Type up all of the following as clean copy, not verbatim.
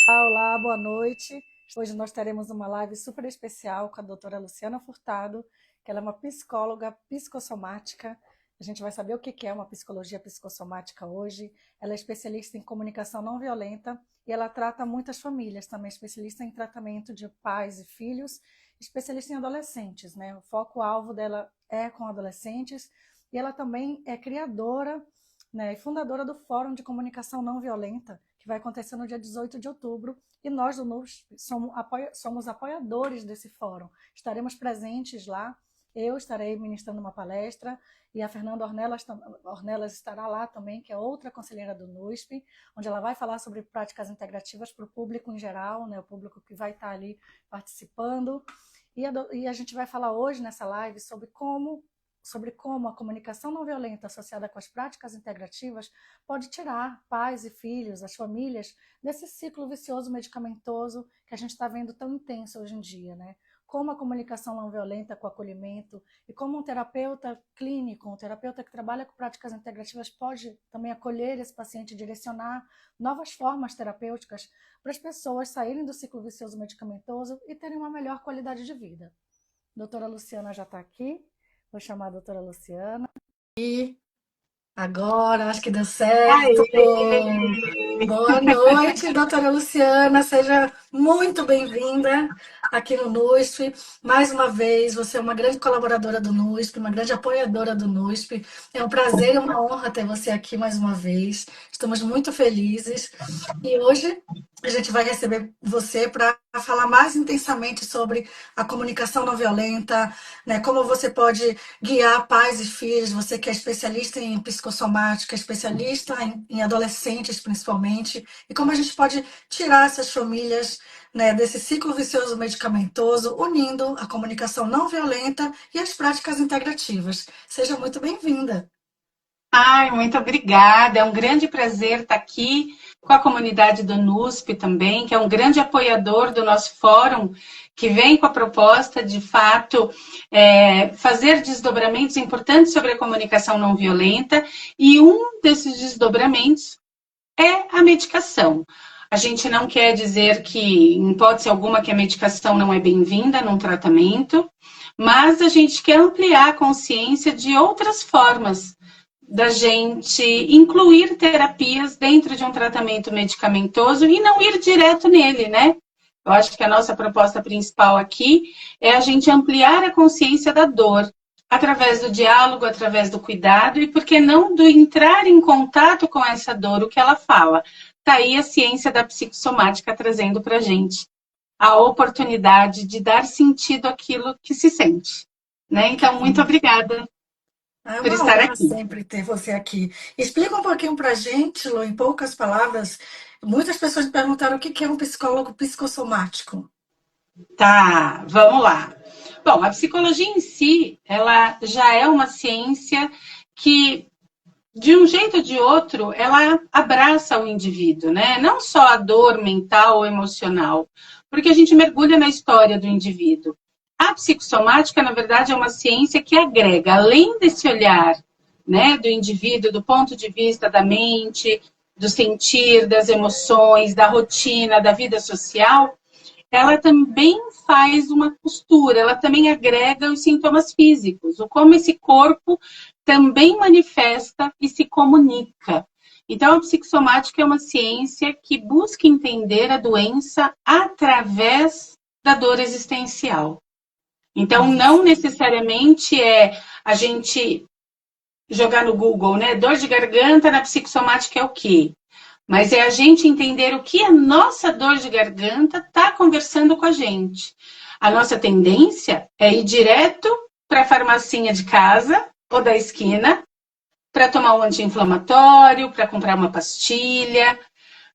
Olá, boa noite. Hoje nós teremos uma live super especial com a doutora Luciana Furtado, que ela é uma psicóloga psicossomática. A gente vai saber o que é uma psicologia psicossomática hoje. Ela é especialista em comunicação não violenta e ela trata muitas famílias, também especialista em tratamento de pais e filhos, especialista em adolescentes, né? O foco-alvo dela é com adolescentes e ela também é criadora, né, e fundadora do Fórum de Comunicação Não Violenta, que vai acontecer no dia 18 de outubro, e nós do NUSP somos apoiadores desse fórum. Estaremos presentes lá, eu estarei ministrando uma palestra, e a Fernanda Ornelas estará lá também, que é outra conselheira do NUSP, onde ela vai falar sobre práticas integrativas para o público em geral, né, o público que vai estar ali participando. E a gente vai falar hoje nessa live sobre como a comunicação não violenta associada com as práticas integrativas pode tirar pais e filhos, as famílias, desse ciclo vicioso medicamentoso que a gente está vendo tão intenso hoje em dia, né? Como a comunicação não violenta com o acolhimento e como um terapeuta clínico, um terapeuta que trabalha com práticas integrativas pode também acolher esse paciente e direcionar novas formas terapêuticas para as pessoas saírem do ciclo vicioso medicamentoso e terem uma melhor qualidade de vida. A doutora Luciana já está aqui. Vou chamar a doutora Luciana. E agora, acho que deu certo. Aê! Boa noite, doutora Luciana. Seja muito bem-vinda aqui no NUSP. Mais uma vez, você é uma grande colaboradora do NUSP, uma grande apoiadora do NUSP. É um prazer e uma honra ter você aqui mais uma vez. Estamos muito felizes. E hoje a gente vai receber você para falar mais intensamente sobre a comunicação não violenta, né? Como você pode guiar pais e filhos, você que é especialista em psicossomática, especialista em adolescentes principalmente, e como a gente pode tirar essas famílias, né, desse ciclo vicioso medicamentoso, unindo a comunicação não violenta e as práticas integrativas. Seja muito bem-vinda. Ai, muito obrigada. É um grande prazer estar aqui com a comunidade do NUSP também, que é um grande apoiador do nosso fórum, que vem com a proposta de fato fazer desdobramentos importantes sobre a comunicação não violenta, e um desses desdobramentos é a medicação. A gente não quer dizer que, em hipótese alguma, que a medicação não é bem-vinda num tratamento, mas a gente quer ampliar a consciência de outras formas da gente incluir terapias dentro de um tratamento medicamentoso e não ir direto nele, né? Eu acho que a nossa proposta principal aqui é a gente ampliar a consciência da dor, através do diálogo, através do cuidado, e por que não do entrar em contato com essa dor, o que ela fala. Está aí a ciência da psicossomática trazendo para a gente a oportunidade de dar sentido àquilo que se sente. Né? Então, muito obrigada É por uma estar honra aqui. sempre ter você aqui. Explica um pouquinho para a gente, Lu, em poucas palavras. Muitas pessoas me perguntaram o que é um psicólogo psicossomático. Tá, vamos lá. Bom, a psicologia em si, ela já é uma ciência que, de um jeito ou de outro, ela abraça o indivíduo, né? Não só a dor mental ou emocional, porque a gente mergulha na história do indivíduo. A psicossomática, na verdade, é uma ciência que agrega, além desse olhar, né, do indivíduo, do ponto de vista da mente, do sentir, das emoções, da rotina, da vida social, ela também faz uma costura, ela também agrega os sintomas físicos, o como esse corpo também manifesta e se comunica. Então, a psicossomática é uma ciência que busca entender a doença através da dor existencial. Então, não Isso. necessariamente é a gente jogar no Google, né? Dor de garganta na psicossomática é o quê? Mas é a gente entender o que a nossa dor de garganta está conversando com a gente. A nossa tendência é ir direto para a farmacinha de casa ou da esquina para tomar um anti-inflamatório, para comprar uma pastilha.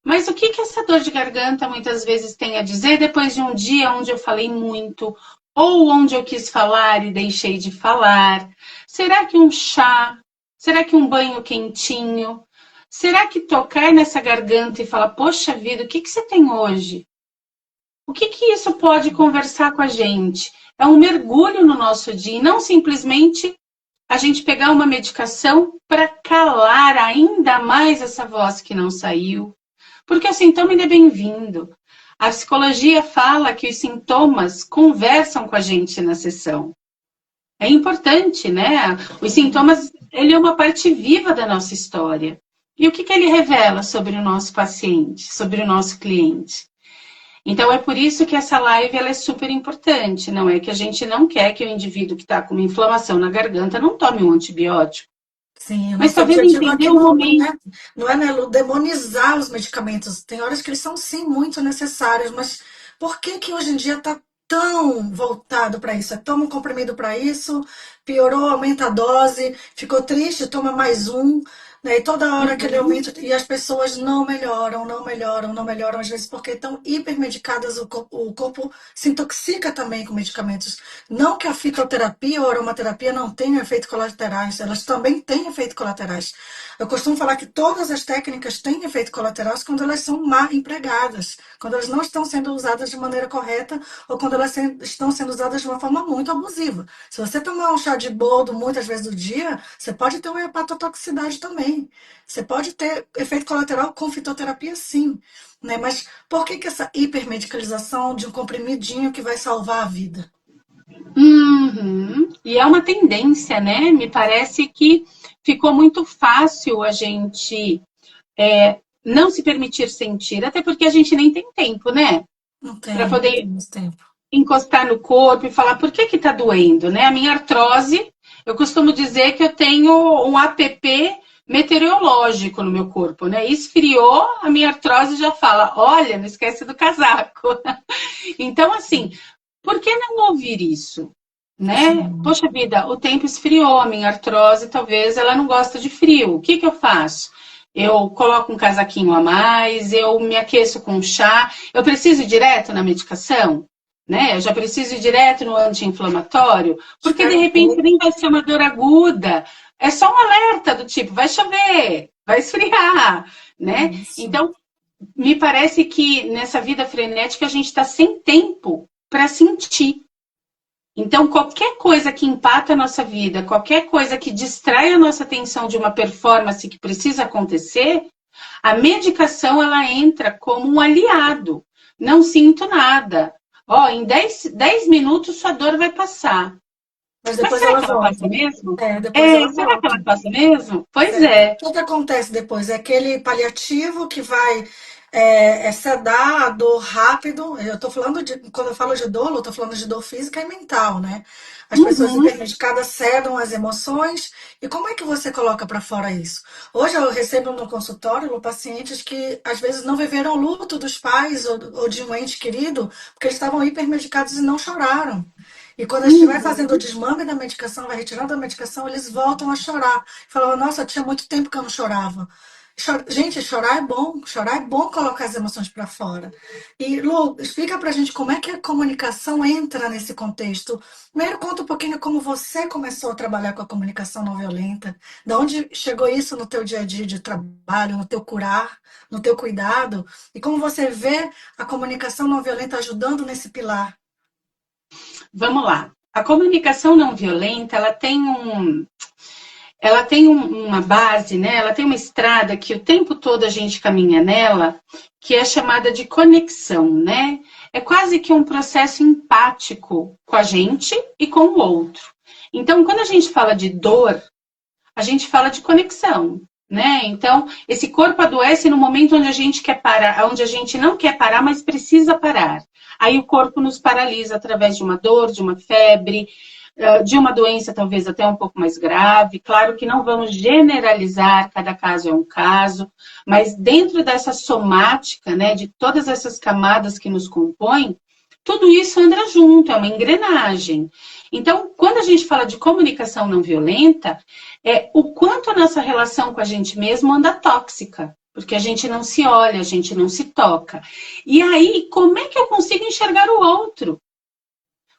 Mas o que essa dor de garganta muitas vezes tem a dizer depois de um dia onde eu falei muito, ou onde eu quis falar e deixei de falar? Será que um chá? Será que um banho quentinho? Será que tocar nessa garganta e falar, poxa vida, o que você tem hoje? O que isso pode conversar com a gente? É um mergulho no nosso dia, e não simplesmente a gente pegar uma medicação para calar ainda mais essa voz que não saiu, Porque o sintoma ele é bem-vindo. A psicologia fala que os sintomas conversam com a gente na sessão. É importante, né? Os sintomas, ele é uma parte viva da nossa história. E o que ele revela sobre o nosso paciente, sobre o nosso cliente? Então, é por isso que essa live ela é super importante. Não é que a gente não quer que o indivíduo que está com uma inflamação na garganta não tome um antibiótico. Sim, o Mas nosso talvez objetivo entender aqui o não momento. é, não é, né, Lu, demonizar os medicamentos. Tem horas que eles são, sim, muito necessários, mas por que que hoje em dia está tão voltado para isso? É toma um comprimido para isso, piorou, aumenta a dose, ficou triste, toma mais um, né? E toda hora aquele Uhum. aumento, e as pessoas não melhoram, não melhoram, não melhoram, às vezes porque estão hipermedicadas, o corpo se intoxica também com medicamentos. Não que a fitoterapia ou a aromaterapia não tenham efeitos colaterais, elas também têm efeitos colaterais. Eu costumo falar que todas as técnicas têm efeitos colaterais quando elas são mal empregadas, quando elas não estão sendo usadas de maneira correta ou quando elas estão sendo usadas de uma forma muito abusiva. Se você tomar um chá de boldo muitas vezes do dia, você pode ter uma hepatotoxicidade também. Você pode ter efeito colateral com fitoterapia, sim. Né? Mas por que essa hipermedicalização de um comprimidinho que vai salvar a vida? Uhum. E é uma tendência, né? Me parece que ficou muito fácil a gente não se permitir sentir, até porque a gente nem tem tempo, né? Para Não poder tem mais tempo. encostar no corpo e falar por que tá doendo, né? A minha artrose, eu costumo dizer que eu tenho um app meteorológico no meu corpo, né? Esfriou, a minha artrose já fala, olha, não esquece do casaco. Então, assim, por que não ouvir isso? Né? Sim. Poxa vida, o tempo esfriou, a minha artrose talvez ela não gosta de frio. O que eu faço? Eu coloco um casaquinho a mais, eu me aqueço com chá. Eu preciso ir direto na medicação? Né? Eu já preciso ir direto no anti-inflamatório? Porque de Espera um repente pouco. nem vai ser uma dor aguda. É só um alerta do tipo, vai chover, vai esfriar, né? Isso. Então, me parece que nessa vida frenética a gente está sem tempo para sentir. Então, qualquer coisa que empata a nossa vida, qualquer coisa que distrai a nossa atenção de uma performance que precisa acontecer, a medicação ela entra como um aliado. Não sinto nada. Ó, em 10 minutos sua dor vai passar. Mas Mas depois será ela que ela passa volta. mesmo? É, depois ela Será que volta. ela passa mesmo? Pois Certo. é. O que acontece depois? É aquele paliativo que vai sedar a dor rápido. Eu estou falando de, quando eu falo de dor, eu estou falando de dor física e mental, né? As pessoas Uhum, hipermedicadas cedam as emoções. E como é que você coloca para fora isso? Hoje eu recebo no consultório pacientes que às vezes não viveram o luto dos pais ou de um ente querido, porque eles estavam hipermedicados e não choraram. E quando a gente vai fazendo o uhum. desmame da medicação, vai retirando a medicação, eles voltam a chorar. Falavam, nossa, tinha muito tempo que eu não chorava. Gente, chorar é bom colocar as emoções para fora. E, Lu, explica pra gente como é que a comunicação entra nesse contexto. Primeiro, conta um pouquinho como você começou a trabalhar com a comunicação não violenta, de onde chegou isso no teu dia a dia de trabalho, no teu curar, no teu cuidado, e como você vê a comunicação não violenta ajudando nesse pilar. Vamos lá. A comunicação não violenta, ela tem uma base, né? Ela tem uma estrada que o tempo todo a gente caminha nela, que é chamada de conexão, né? É quase que um processo empático com a gente e com o outro. Então, quando a gente fala de dor, a gente fala de conexão, né? Então, esse corpo adoece no momento onde a gente quer parar, onde a gente não quer parar, mas precisa parar. Aí o corpo nos paralisa através de uma dor, de uma febre, de uma doença talvez até um pouco mais grave. Claro que não vamos generalizar, cada caso é um caso, mas dentro dessa somática, né, de todas essas camadas que nos compõem, tudo isso anda junto, é uma engrenagem. Então, quando a gente fala de comunicação não violenta, é o quanto a nossa relação com a gente mesmo anda tóxica. Porque a gente não se olha, a gente não se toca. E aí, como é que eu consigo enxergar o outro?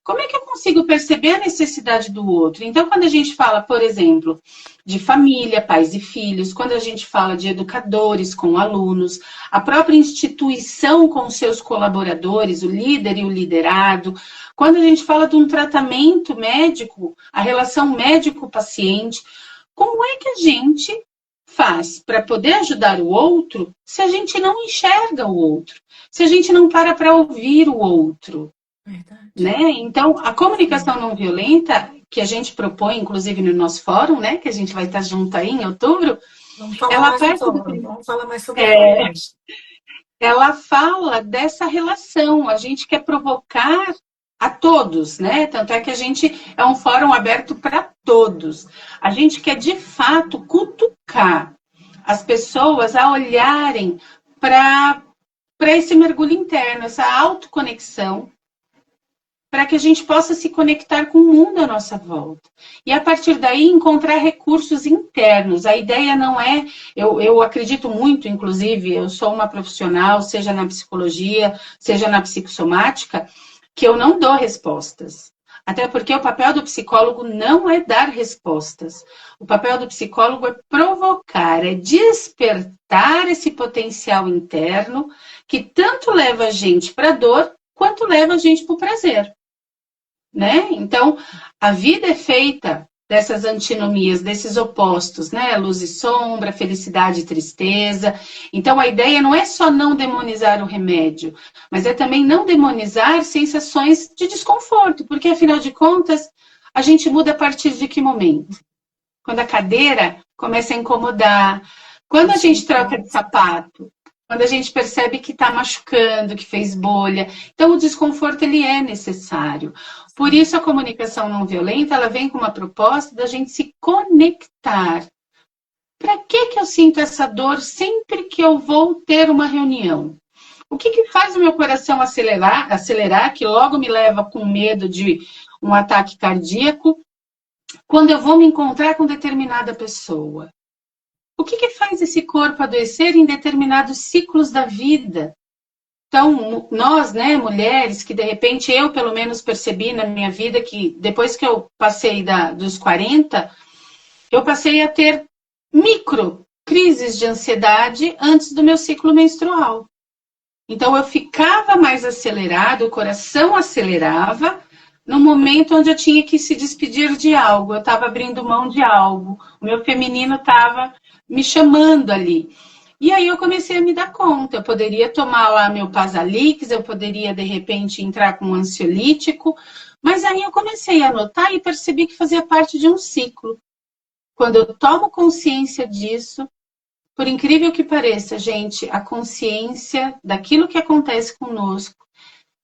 Como é que eu consigo perceber a necessidade do outro? Então, quando a gente fala, por exemplo, de família, pais e filhos, quando a gente fala de educadores com alunos, a própria instituição com seus colaboradores, o líder e o liderado, quando a gente fala de um tratamento médico, a relação médico-paciente, como é que a gente faz para poder ajudar o outro se a gente não enxerga o outro, se a gente não para ouvir o outro? Verdade. Né? Então, a comunicação não violenta, que a gente propõe, inclusive no nosso fórum, né, que a gente vai estar junto aí em outubro, Vamos falar ela mais do parte fórum, do... vamos falar mais sobre o fórum hoje. Ela fala dessa relação, a gente quer provocar a todos, né? Tanto é que a gente é um fórum aberto para todos. A gente quer, de fato, cutucar as pessoas a olharem para esse mergulho interno, essa autoconexão, para que a gente possa se conectar com o mundo à nossa volta. E, a partir daí, encontrar recursos internos. A ideia não é... Eu acredito muito, inclusive, eu sou uma profissional, seja na psicologia, seja na psicossomática, que eu não dou respostas. Até porque o papel do psicólogo não é dar respostas. O papel do psicólogo é provocar, é despertar esse potencial interno que tanto leva a gente para a dor, quanto leva a gente para o prazer. Né? Então, a vida é feita dessas antinomias, desses opostos, né? Luz e sombra, felicidade e tristeza. Então, a ideia não é só não demonizar o remédio, mas é também não demonizar sensações de desconforto, porque, afinal de contas, a gente muda a partir de que momento? Quando a cadeira começa a incomodar, quando a gente troca de sapato, quando a gente percebe que está machucando, que fez bolha. Então, o desconforto, ele é necessário. Por isso, a comunicação não violenta, ela vem com uma proposta da gente se conectar. Para que eu sinto essa dor sempre que eu vou ter uma reunião? O que faz o meu coração acelerar, que logo me leva com medo de um ataque cardíaco, quando eu vou me encontrar com determinada pessoa? O que faz esse corpo adoecer em determinados ciclos da vida? Então, nós, né, mulheres, que de repente eu pelo menos percebi na minha vida que depois que eu passei dos 40, eu passei a ter micro crises de ansiedade antes do meu ciclo menstrual. Então, eu ficava mais acelerada, o coração acelerava, no momento onde eu tinha que se despedir de algo, eu estava abrindo mão de algo, o meu feminino estava me chamando ali. E aí eu comecei a me dar conta, eu poderia tomar lá meu Pasalix, eu poderia de repente entrar com um ansiolítico, mas aí eu comecei a notar e percebi que fazia parte de um ciclo. Quando eu tomo consciência disso, por incrível que pareça, gente, a consciência daquilo que acontece conosco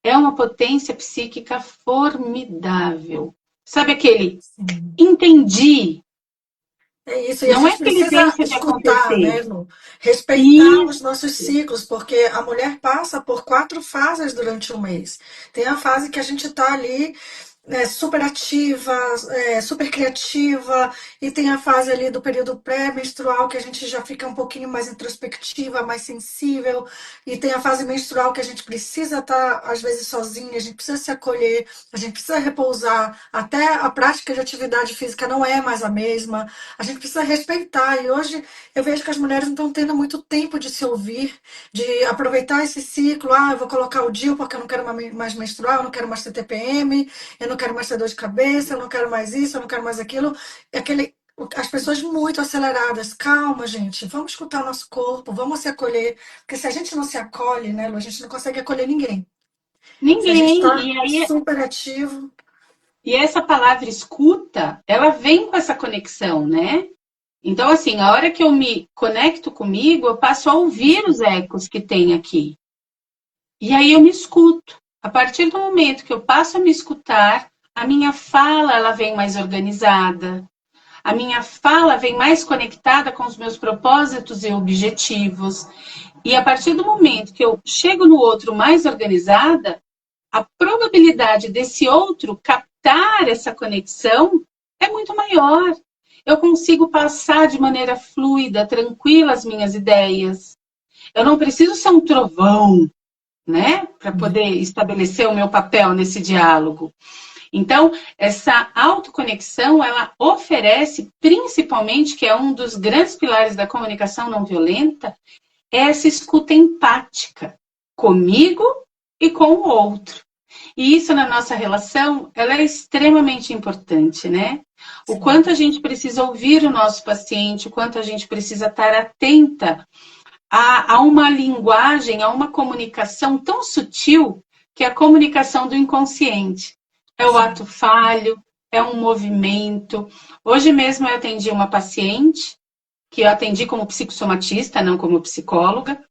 é uma potência psíquica formidável. Sabe aquele entendi? É isso, e a Não é gente aquele precisa deixa de escutar, né, acontecer. Lu? Respeitar os Isso. nossos ciclos, porque a mulher passa por 4 fases durante um mês. Tem a fase que a gente está ali, super ativa, super criativa, e tem a fase ali do período pré-menstrual, que a gente já fica um pouquinho mais introspectiva, mais sensível, e tem a fase menstrual que a gente precisa estar, às vezes, sozinha, a gente precisa se acolher, a gente precisa repousar, até a prática de atividade física não é mais a mesma, a gente precisa respeitar, e hoje eu vejo que as mulheres não estão tendo muito tempo de se ouvir, de aproveitar esse ciclo, eu vou colocar o DIU porque eu não quero mais menstruar, eu não quero mais ter TPM, eu não quero mais ter dor de cabeça, eu não quero mais isso, eu não quero mais aquilo. As pessoas muito aceleradas. Calma, gente. Vamos escutar o nosso corpo, vamos se acolher. Porque se a gente não se acolhe, né, Lu, a gente não consegue acolher ninguém. Se a gente Ninguém. está super ativo. E essa palavra escuta, ela vem com essa conexão, né? Então, assim, a hora que eu me conecto comigo, eu passo a ouvir os ecos que tem aqui. E aí eu me escuto. A partir do momento que eu passo a me escutar, a minha fala ela vem mais organizada. A minha fala vem mais conectada com os meus propósitos e objetivos. E a partir do momento que eu chego no outro mais organizada, a probabilidade desse outro captar essa conexão é muito maior. Eu consigo passar de maneira fluida, tranquila as minhas ideias. Eu não preciso ser um trovão, né, para poder estabelecer o meu papel nesse diálogo. Então, essa autoconexão, ela oferece, principalmente, que é um dos grandes pilares da comunicação não violenta, essa escuta empática comigo e com o outro. E isso na nossa relação, ela é extremamente importante, né? O Sim, quanto a gente precisa ouvir o nosso paciente, o quanto a gente precisa estar atenta a uma linguagem, a uma comunicação tão sutil que é a comunicação do inconsciente. É o sim. ato falho, é um movimento. Hoje mesmo eu atendi uma paciente, que eu atendi como psicossomatista, não como psicóloga,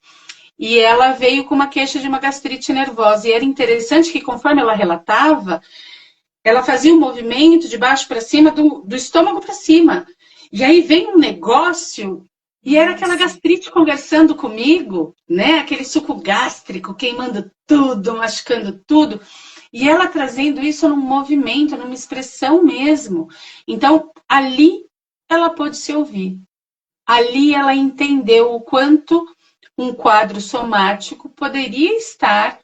e ela veio com uma queixa de uma gastrite nervosa. E era interessante que, conforme ela relatava, ela fazia um movimento de baixo para cima, do estômago para cima. E aí vem um negócio, e era aquela Nossa, gastrite conversando comigo, né? Aquele suco gástrico queimando tudo, machucando tudo. E ela trazendo isso num movimento, numa expressão mesmo. Então, ali ela pôde se ouvir. Ali ela entendeu o quanto um quadro somático poderia estar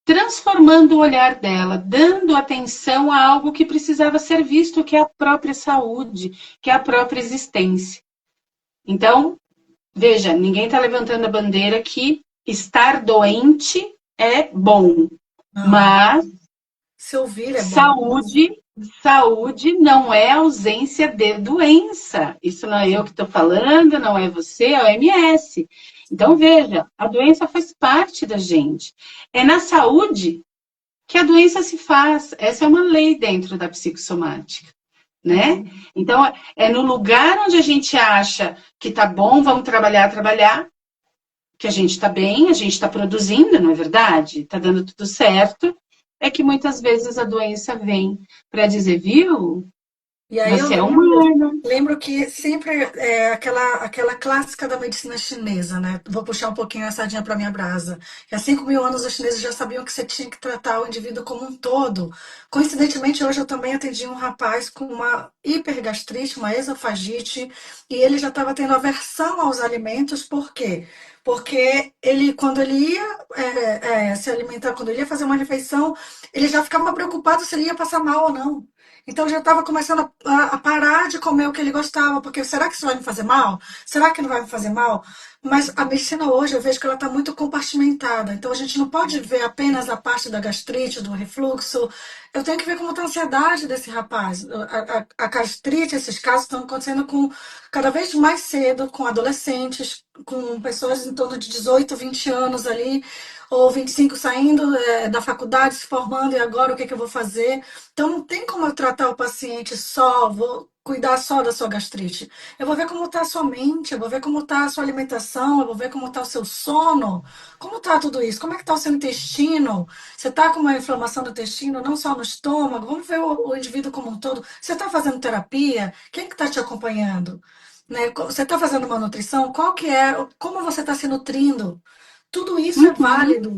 transformando o olhar dela, dando atenção a algo que precisava ser visto, que é a própria saúde, que é a própria existência. Então, veja, ninguém está levantando a bandeira que estar doente é bom, não. mas Se ouvir é bom. saúde não é ausência de doença. Isso não é eu que estou falando, não é você, é a OMS. Então, Sim. veja, a doença faz parte da gente. É na saúde que a doença se faz. Essa é uma lei dentro da psicossomática, né? Uhum. Então, é no lugar onde a gente acha que tá bom, vamos trabalhar, que a gente está bem, a gente está produzindo, não é verdade? Está dando tudo certo. É que muitas vezes a doença vem para dizer, viu? E aí eu Você é lembro, humano. lembro que sempre é aquela clássica da medicina chinesa, né? Vou puxar um pouquinho a sardinha para minha brasa. Que há 5.000 anos os chineses já sabiam que você tinha que tratar o indivíduo como um todo. Coincidentemente, hoje eu também atendi um rapaz com uma hipergastrite, uma esofagite, e ele já estava tendo aversão aos alimentos, por quê? Porque ele, quando ele ia se alimentar, quando ele ia fazer uma refeição, ele já ficava preocupado se ele ia passar mal ou não. Então já estava começando a parar de comer o que ele gostava, porque será que isso vai me fazer mal? Será que não vai me fazer mal? Mas a medicina hoje eu vejo que ela está muito compartimentada. Então a gente não pode ver apenas a parte da gastrite, do refluxo. Eu tenho que ver como está a ansiedade desse rapaz. A gastrite, esses casos estão acontecendo com cada vez mais cedo, com adolescentes, com pessoas em torno de 18, 20 anos ali, ou 25 saindo da faculdade, se formando, e agora o que, é que eu vou fazer? Então não tem como eu tratar o paciente só, vou cuidar só da sua gastrite. Eu vou ver como está a sua mente, eu vou ver como está a sua alimentação, eu vou ver como está o seu sono, como está tudo isso, como é que está o seu intestino. Você está com uma inflamação do intestino, não só no estômago, vamos ver o indivíduo como um todo. Você está fazendo terapia? Quem que está te acompanhando? Né? Você está fazendo uma nutrição? Qual que é? Como você está se nutrindo? Tudo isso é Uhum. válido,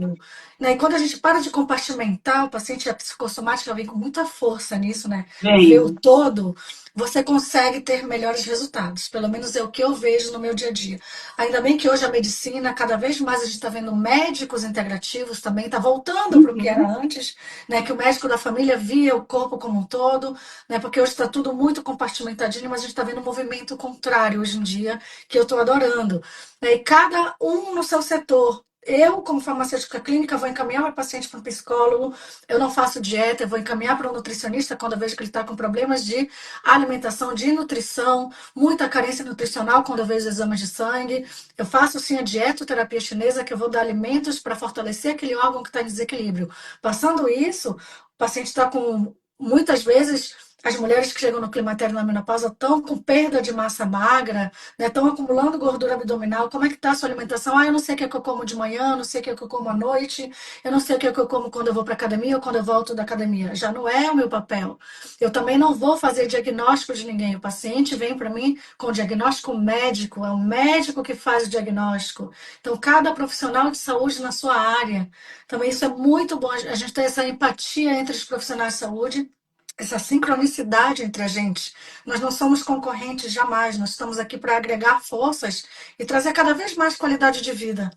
né? E quando a gente para de compartimentar, o paciente, a psicossomática vem com muita força nisso, né? Ver o Vem. todo, você consegue ter melhores resultados. Pelo menos é o que eu vejo no meu dia a dia. Ainda bem que hoje a medicina, cada vez mais a gente está vendo médicos integrativos também, está voltando para o que era Uhum. antes, né? Que o médico da família via o corpo como um todo, né? Porque hoje está tudo muito compartimentadinho, mas a gente está vendo um movimento contrário hoje em dia, que eu estou adorando, né? E cada um no seu setor. Eu, como farmacêutica clínica, vou encaminhar meu paciente para um psicólogo. Eu não faço dieta, eu vou encaminhar para um nutricionista quando eu vejo que ele está com problemas de alimentação, de nutrição, muita carência nutricional quando eu vejo exames de sangue. Eu faço sim a dietoterapia chinesa, que eu vou dar alimentos para fortalecer aquele órgão que está em desequilíbrio. Passando isso, o paciente está com, muitas vezes, as mulheres que chegam no climatério na menopausa estão com perda de massa magra, né? Estão acumulando gordura abdominal. Como é que está a sua alimentação? Ah, eu não sei o que é que eu como de manhã, eu não sei o que é que eu como à noite, eu não sei o que é que eu como quando eu vou para academia ou quando eu volto da academia. Já não é o meu papel. Eu também não vou fazer diagnóstico de ninguém. O paciente vem para mim com diagnóstico médico, é o médico que faz o diagnóstico. Então, cada profissional de saúde na sua área. Também isso é muito bom, a gente ter essa empatia entre os profissionais de saúde, essa sincronicidade entre a gente. Nós não somos concorrentes jamais, nós estamos aqui para agregar forças e trazer cada vez mais qualidade de vida.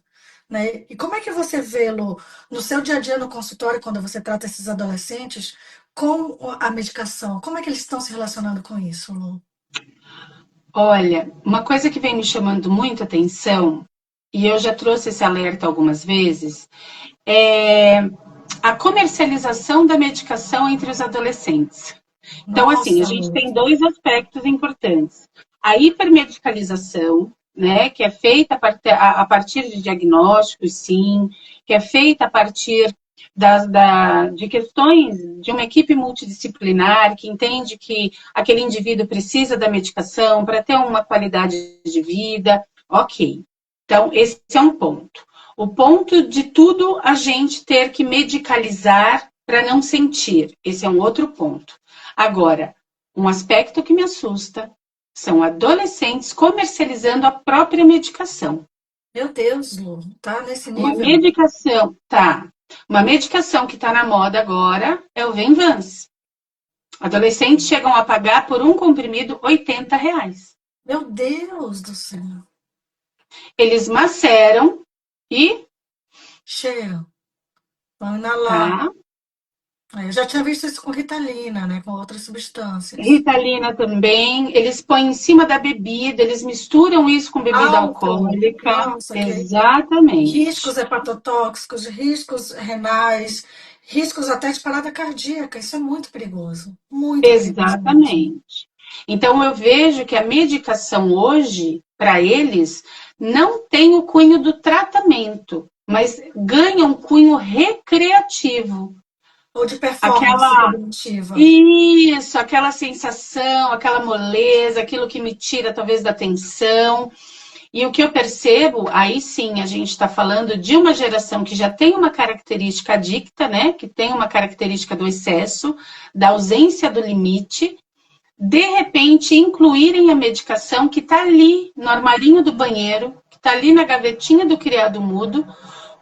Né? E como é que você vê, Lu, no seu dia a dia no consultório, quando você trata esses adolescentes, com a medicação? Como é que eles estão se relacionando com isso, Lu? Olha, uma coisa que vem me chamando muita atenção, e eu já trouxe esse alerta algumas vezes, é a comercialização da medicação entre os adolescentes. Então, assim, a Nossa, gente Lu. tem dois aspectos importantes. A hipermedicalização, né, que é feita a partir de diagnósticos, sim, que é feita a partir de questões de uma equipe multidisciplinar que entende que aquele indivíduo precisa da medicação para ter uma qualidade de vida. Ok. Então, esse é um ponto. O ponto de tudo a gente ter que medicalizar para não sentir. Esse é um outro ponto. Agora, um aspecto que me assusta são adolescentes comercializando a própria medicação. Meu Deus, Lu, tá nesse Uma nível? medicação, tá. Uma medicação que está na moda agora é o Venvance. Adolescentes chegam a pagar por um comprimido R$ 80. Meu Deus do céu. Eles maceram e, Cheio. Vão inalar. tá, Eu já tinha visto isso com Ritalina, né? Com outras substâncias. Ritalina também, eles põem em cima da bebida, eles misturam isso com bebida Álcool. alcoólica. Nossa, que riscos Exatamente. hepatotóxicos, riscos renais, riscos até de parada cardíaca. Isso é muito perigoso. Muito perigoso mesmo. Exatamente. Então eu vejo que a medicação hoje, para eles, não tem o cunho do tratamento, mas ganha um cunho recreativo. Ou de performance Aquela cognitiva. Isso, aquela sensação, aquela moleza, aquilo que me tira talvez da atenção. E o que eu percebo, aí sim, a gente está falando de uma geração que já tem uma característica adicta, né? Que tem uma característica do excesso, da ausência do limite. De repente, incluírem a medicação que está ali no armarinho do banheiro, que está ali na gavetinha do criado mudo,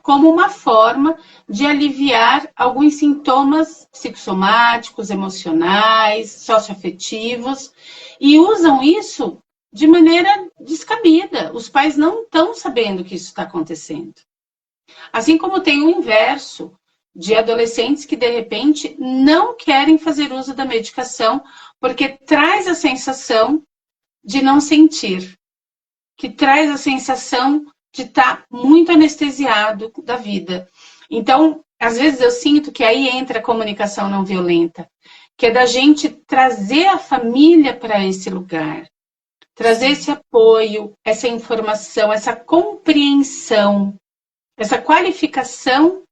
como uma forma de aliviar alguns sintomas psicossomáticos, emocionais, socioafetivos, e usam isso de maneira descabida. Os pais não estão sabendo que isso está acontecendo. Assim como tem o inverso, de adolescentes que, de repente, não querem fazer uso da medicação porque traz a sensação de não sentir, que traz a sensação de estar muito anestesiado da vida. Então, às vezes eu sinto que aí entra a comunicação não violenta, que é da gente trazer a família para esse lugar, trazer esse apoio, essa informação, essa compreensão, essa qualificação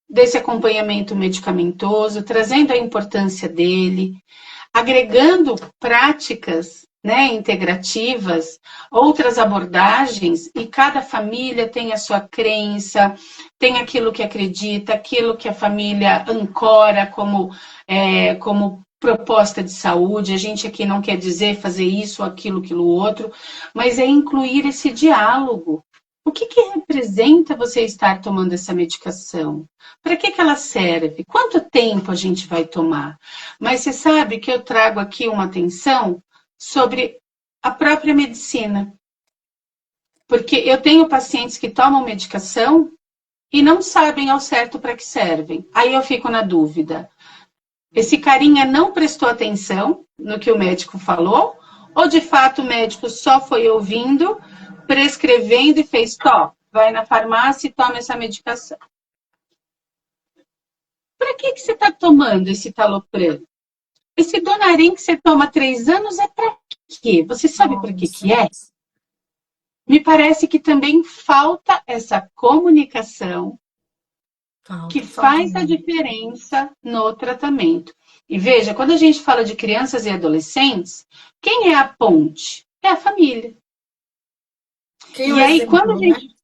desse acompanhamento medicamentoso, trazendo a importância dele, agregando práticas, né, integrativas, outras abordagens, e cada família tem a sua crença, tem aquilo que acredita, aquilo que a família ancora como proposta de saúde. A gente aqui não quer dizer fazer isso, aquilo outro, mas é incluir esse diálogo. O que representa você estar tomando essa medicação? Para que ela serve? Quanto tempo a gente vai tomar? Mas você sabe que eu trago aqui uma atenção sobre a própria medicina. Porque eu tenho pacientes que tomam medicação e não sabem ao certo para que servem. Aí eu fico na dúvida. Esse carinha não prestou atenção no que o médico falou? Ou de fato o médico só foi ouvindo, prescrevendo e fez, vai na farmácia e toma essa medicação? Para que você está tomando esse talopram? Esse Donarém que você toma há 3 anos é para quê? Você sabe para que Nossa, é? Me parece que também falta essa comunicação que falta faz a mesmo. diferença no tratamento. E veja, quando a gente fala de crianças e adolescentes, quem é a ponte? É a família. Quem é o E aí, quando a exemplo, né? gente.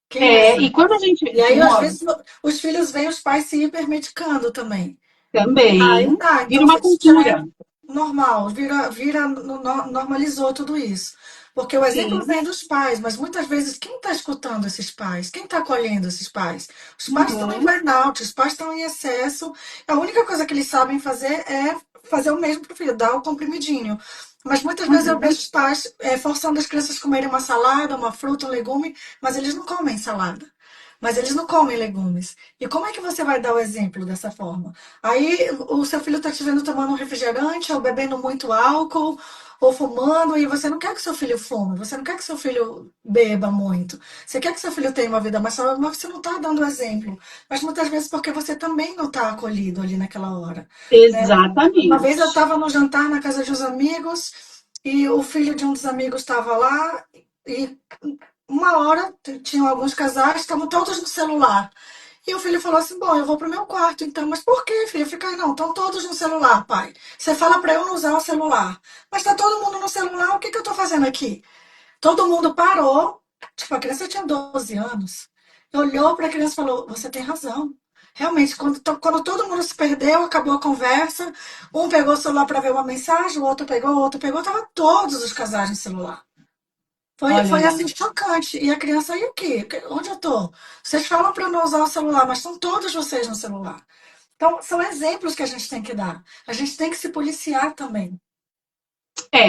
Quem é o exemplo? E quando a gente. E aí, às vezes, os filhos veem os pais se hipermedicando também. Aí Também tá, vira então uma já é cultura. normal, normalizou tudo isso. Porque o exemplo Sim. vem dos pais, mas muitas vezes quem está escutando esses pais? Quem está acolhendo esses pais? Os pais estão em Uhum, burnout, os pais estão em excesso. A única coisa que eles sabem fazer é fazer o mesmo para o filho, dar o comprimidinho. Mas muitas vezes eu uhum. vejo os pais forçando as crianças a comerem uma salada, uma fruta, um legume, mas eles não comem salada. mas eles não comem legumes. E como é que você vai dar o exemplo dessa forma? Aí o seu filho está te vendo tomando um refrigerante, ou bebendo muito álcool, ou fumando, e você não quer que seu filho fume, você não quer que seu filho beba muito. Você quer que seu filho tenha uma vida mais saudável, mas você não está dando exemplo. Mas muitas vezes porque você também não está acolhido ali naquela hora, né? Uma vez eu Exatamente. estava no jantar na casa de uns amigos, e o filho de um dos amigos estava lá, e uma hora tinham alguns casais, estavam todos no celular. E o filho falou assim: Bom, eu vou pro meu quarto então. Mas por quê, filho? Fica aí, não, estão todos no celular, pai. Você fala para eu não usar o celular. Mas tá todo mundo no celular, o que que eu tô fazendo aqui? Todo mundo parou. Tipo, a criança tinha 12 anos. Olhou para a criança e falou: Você tem razão. Realmente, quando todo mundo se perdeu, acabou a conversa. Um pegou o celular para ver uma mensagem, o outro pegou, tava todos os casais no celular. Olha Foi lá. assim chocante. E a criança, e o quê? Onde eu tô? Vocês falam para eu não usar o celular, mas estão todos vocês no celular. Então, são exemplos que a gente tem que dar. A gente tem que se policiar também.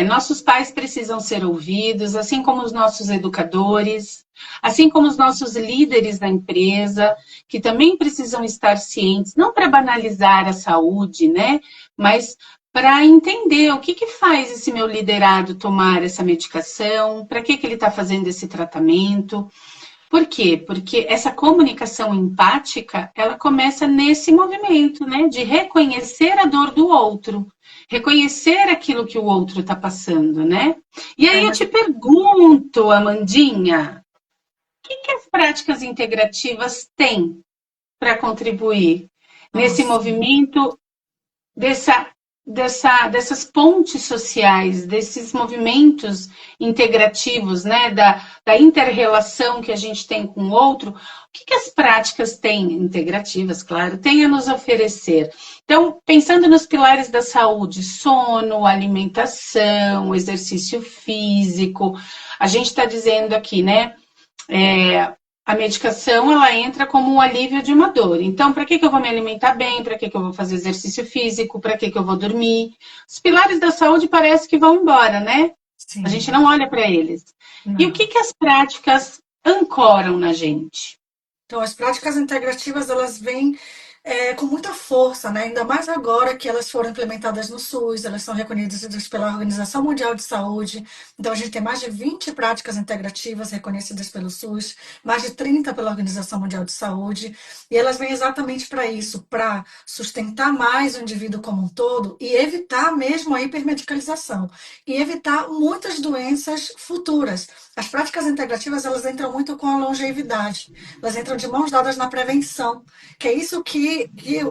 Nossos pais precisam ser ouvidos, assim como os nossos educadores, assim como os nossos líderes da empresa, que também precisam estar cientes, não para banalizar a saúde, né? Mas para entender o que faz esse meu liderado tomar essa medicação, para que ele está fazendo esse tratamento. Por quê? Porque essa comunicação empática, ela começa nesse movimento, né? De reconhecer a dor do outro, reconhecer aquilo que o outro está passando, né? E É, aí eu mas, te pergunto, Amandinha, o que as práticas integrativas têm para contribuir nesse nossa, movimento dessa, dessas pontes sociais, desses movimentos integrativos, né, da inter-relação que a gente tem com o outro, o que as práticas têm, integrativas, claro, têm a nos oferecer? Então, pensando nos pilares da saúde, sono, alimentação, exercício físico, a gente está dizendo aqui, né, a medicação ela entra como um alívio de uma dor. Então, para que eu vou me alimentar bem? Para que eu vou fazer exercício físico? Para que eu vou dormir? Os pilares da saúde parece que vão embora, né? A gente sim, não olha para eles. E o não. que as práticas ancoram na gente? Então, as práticas integrativas, elas vêm com muita força, né? Ainda mais agora que elas foram implementadas no SUS, elas são reconhecidas pela Organização Mundial de Saúde. Então, a gente tem mais de 20 práticas integrativas reconhecidas pelo SUS, mais de 30 pela Organização Mundial de Saúde, e elas vêm exatamente para isso, para sustentar mais o indivíduo como um todo e evitar mesmo a hipermedicalização, e evitar muitas doenças futuras. As práticas integrativas, elas entram muito com a longevidade, elas entram de mãos dadas na prevenção, que é isso que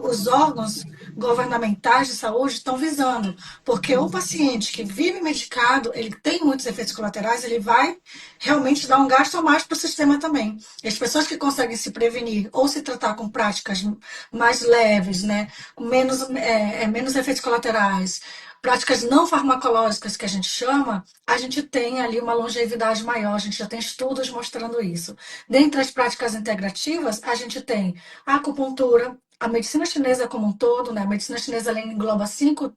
os órgãos governamentais de saúde estão visando. Porque o paciente que vive medicado, ele tem muitos efeitos colaterais, ele vai realmente dar um gasto a mais para o sistema também. E as pessoas que conseguem se prevenir ou se tratar com práticas mais leves, né, com menos efeitos colaterais, práticas não farmacológicas que a gente chama, a gente tem ali uma longevidade maior, a gente já tem estudos mostrando isso. Dentre as práticas integrativas, a gente tem a acupuntura, a medicina chinesa como um todo, né? A medicina chinesa ela engloba cinco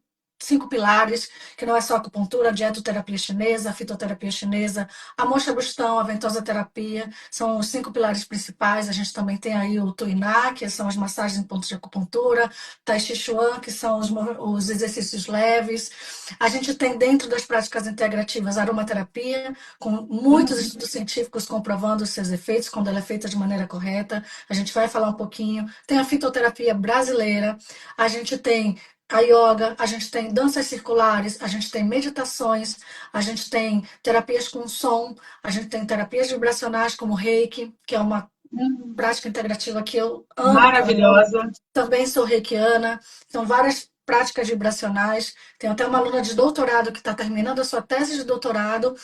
pilares, que não é só a acupuntura, a dietoterapia chinesa, a fitoterapia chinesa, a moxa-bustão, a ventosa terapia, são os cinco pilares principais. A gente também tem aí o tuiná, que são as massagens em pontos de acupuntura, tai chi chuan, que são os exercícios leves. A gente tem dentro das práticas integrativas a aromaterapia, com muitos estudos científicos comprovando os seus efeitos quando ela é feita de maneira correta. A gente vai falar um pouquinho. Tem a fitoterapia brasileira, a gente tem a yoga, a gente tem danças circulares, a gente tem meditações, a gente tem terapias com som, a gente tem terapias vibracionais como Reiki, que é uma prática integrativa que eu amo também. Maravilhosa. Também sou reikiana, são várias práticas vibracionais. Tenho até uma aluna de doutorado que está terminando a sua tese de doutorado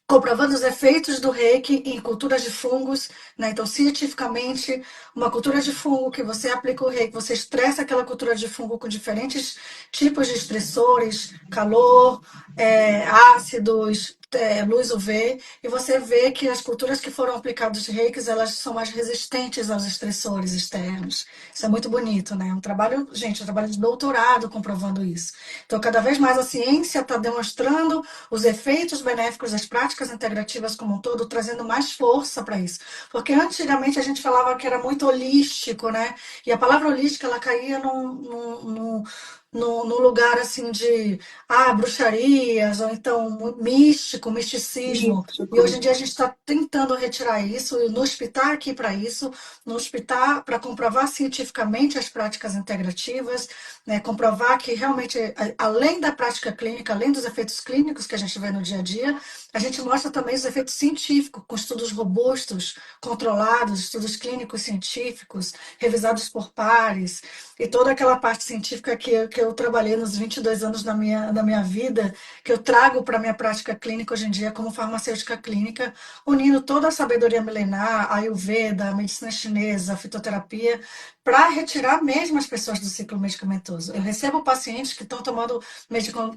comprovando os efeitos do reiki em culturas de fungos, né? Então, cientificamente, uma cultura de fungo que você aplica o reiki, você estressa aquela cultura de fungo com diferentes tipos de estressores, calor, ácidos, luz UV, e você vê que as culturas que foram aplicadas de reikis, elas são mais resistentes aos estressores externos. Isso é muito bonito, né? Um trabalho, gente, um trabalho de doutorado comprovando isso. Então, cada vez mais a ciência está demonstrando os efeitos benéficos das práticas integrativas como um todo, trazendo mais força para isso. Porque antigamente a gente falava que era muito holístico, né? E a palavra holística, ela caía num lugar assim de bruxarias, ou então místico, misticismo. E Místico. hoje em dia a gente está tentando retirar isso, e no hospital aqui para isso, no hospital para comprovar cientificamente as práticas integrativas, né, comprovar que realmente, além da prática clínica, além dos efeitos clínicos que a gente vê no dia a dia, a gente mostra também os efeitos científicos, com estudos robustos, controlados, estudos clínicos científicos, revisados por pares, e toda aquela parte científica que eu trabalhei nos 22 anos da minha vida, que eu trago para a minha prática clínica hoje em dia como farmacêutica clínica, unindo toda a sabedoria milenar, a Ayurveda, a medicina chinesa, a fitoterapia, para retirar mesmo as pessoas do ciclo medicamentoso. Eu recebo pacientes que estão tomando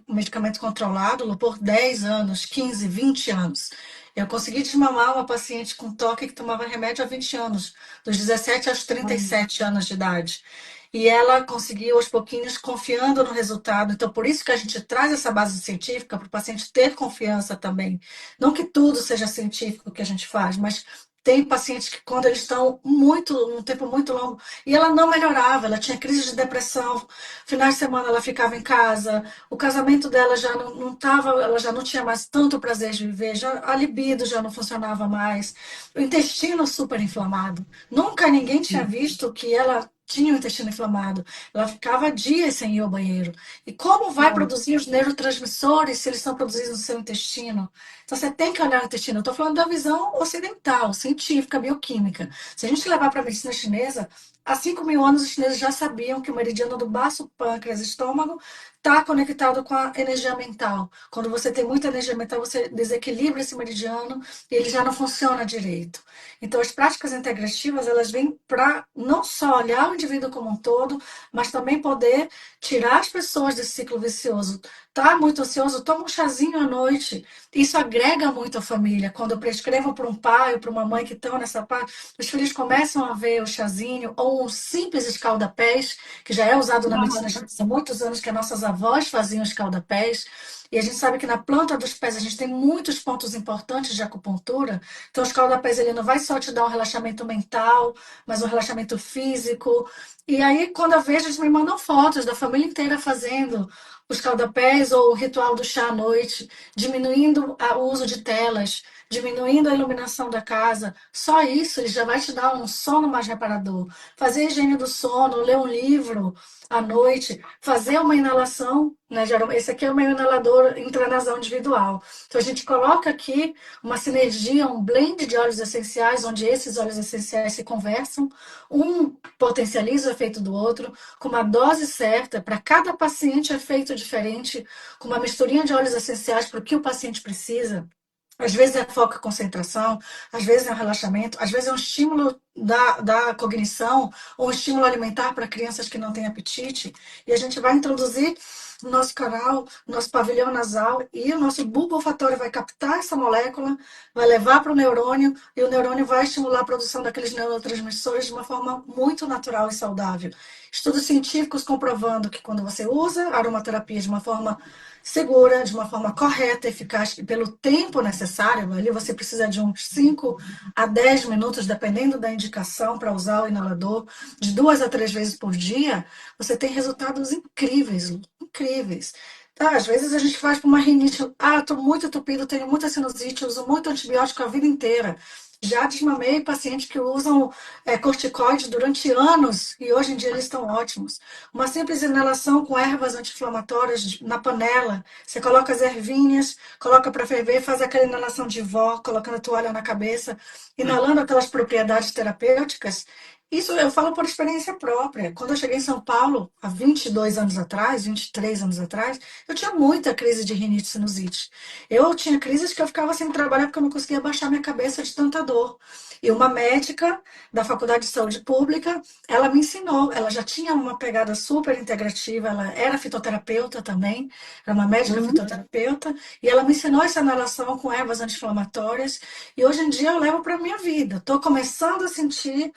medicamento controlado por 10 anos, 15, 20 anos. Eu consegui desmamar uma paciente com toque que tomava remédio há 20 anos, dos 17 aos 37 anos de idade. E ela conseguiu, aos pouquinhos, confiando no resultado. Então, por isso que a gente traz essa base científica para o paciente ter confiança também. Não que tudo seja científico que a gente faz, mas tem pacientes que, quando eles estão um tempo muito longo, e ela não melhorava, ela tinha crise de depressão, finais de semana ela ficava em casa, o casamento dela já não tava, ela já não tinha mais tanto prazer de viver, já, a libido já não funcionava mais, o intestino super inflamado. Nunca ninguém tinha visto que ela tinha o intestino inflamado. Ela ficava dias sem ir ao banheiro. E como vai produzir os neurotransmissores se eles são produzidos no seu intestino? Então você tem que olhar o intestino. Eu estou falando da visão ocidental, científica, bioquímica. Se a gente levar para a medicina chinesa, há 5 mil anos os chineses já sabiam que o meridiano do baço, pâncreas e estômago está conectado com a energia mental. Quando você tem muita energia mental, você desequilibra esse meridiano e ele já não funciona direito. Então, as práticas integrativas, elas vêm para não só olhar o indivíduo como um todo, mas também poder tirar as pessoas desse ciclo vicioso. Tá muito ansioso? Toma um chazinho à noite. Isso agrega muito a família. Quando eu prescrevo para um pai ou para uma mãe que estão nessa parte, os filhos começam a ver o chazinho ou um simples escalda-pés, que já é usado na medicina chinesa há muitos anos, que as nossas avós faziam escalda-pés. E a gente sabe que na planta dos pés a gente tem muitos pontos importantes de acupuntura. Então, o escalda-pés ele não vai só te dar um relaxamento mental, mas um relaxamento físico. E aí, quando eu vejo, eles me mandam fotos da família inteira fazendo os escalda-pés ou o ritual do chá à noite, diminuindo o uso de telas, diminuindo a iluminação da casa. Só isso ele já vai te dar um sono mais reparador. Fazer a higiene do sono, ler um livro à noite, fazer uma inalação, né? Esse aqui é o meu inalador intranasal individual. Então a gente coloca aqui uma sinergia, um blend de óleos essenciais, onde esses óleos essenciais se conversam, um potencializa o efeito do outro, com uma dose certa, para cada paciente é feito diferente, com uma misturinha de óleos essenciais para o que o paciente precisa. Às vezes é foco e concentração, às vezes é um relaxamento, às vezes é um estímulo da cognição ou um estímulo alimentar para crianças que não têm apetite. E a gente vai introduzir no nosso canal, no nosso pavilhão nasal, e o nosso bulbo olfatório vai captar essa molécula, vai levar para o neurônio, e o neurônio vai estimular a produção daqueles neurotransmissores de uma forma muito natural e saudável. Estudos científicos comprovando que quando você usa a aromaterapia de uma forma segura, de uma forma correta, eficaz e pelo tempo necessário, ali você precisa de uns 5 a 10 minutos, dependendo da indicação para usar o inalador, de 2 a 3 vezes por dia, você tem resultados incríveis, Lu, incríveis. Tá, às vezes a gente faz para uma rinite, estou muito entupido, tenho muita sinusite, uso muito antibiótico a vida inteira. Já desmamei pacientes que usam corticoides durante anos e hoje em dia eles estão ótimos. Uma simples inalação com ervas anti-inflamatórias na panela. Você coloca as ervinhas, coloca para ferver, faz aquela inalação de vó, colocando a toalha na cabeça, inalando aquelas propriedades terapêuticas. Isso eu falo por experiência própria. Quando eu cheguei em São Paulo, há 22 anos atrás, 23 anos atrás, eu tinha muita crise de rinite e sinusite. Eu tinha crises que eu ficava sem trabalhar porque eu não conseguia baixar minha cabeça de tanta dor. E uma médica da Faculdade de Saúde Pública, ela me ensinou, ela já tinha uma pegada super integrativa, ela era fitoterapeuta também, era uma médica Uhum. fitoterapeuta, e ela me ensinou essa inalação com ervas anti-inflamatórias, e hoje em dia eu levo para a minha vida. Estou começando a sentir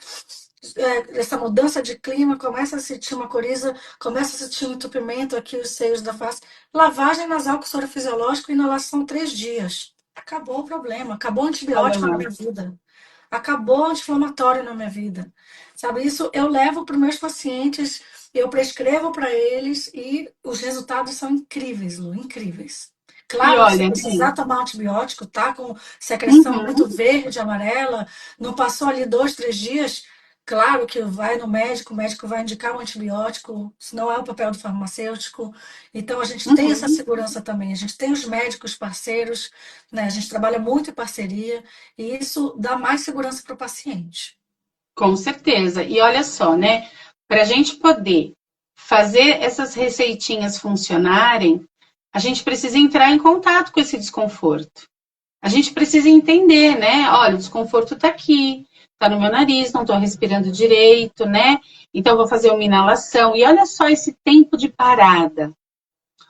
essa mudança de clima, começa a sentir uma coriza, começa a sentir um entupimento aqui, os seios da face. Lavagem nasal com soro fisiológico, inalação 3 dias. Acabou o problema, acabou o Olha antibiótico na lá. minha vida, acabou o anti-inflamatório na minha vida. Sabe, isso eu levo para os meus pacientes, eu prescrevo para eles e os resultados são incríveis, Lu, incríveis. E Claro, se olha, precisar né? tomar antibiótico, tá com secreção Uhum. muito verde, amarela, não passou ali 2, 3 dias, claro que vai no médico, o médico vai indicar um antibiótico, se não é o papel do farmacêutico. Então a gente tem essa Uhum. segurança também. A gente tem os médicos parceiros, né? A gente trabalha muito em parceria e isso dá mais segurança para o paciente. Com certeza. E olha só, né? Para a gente poder fazer essas receitinhas funcionarem, a gente precisa entrar em contato com esse desconforto. A gente precisa entender, né? Olha, o desconforto está aqui, está no meu nariz, não estou respirando direito, né? Então, vou fazer uma inalação. E olha só esse tempo de parada.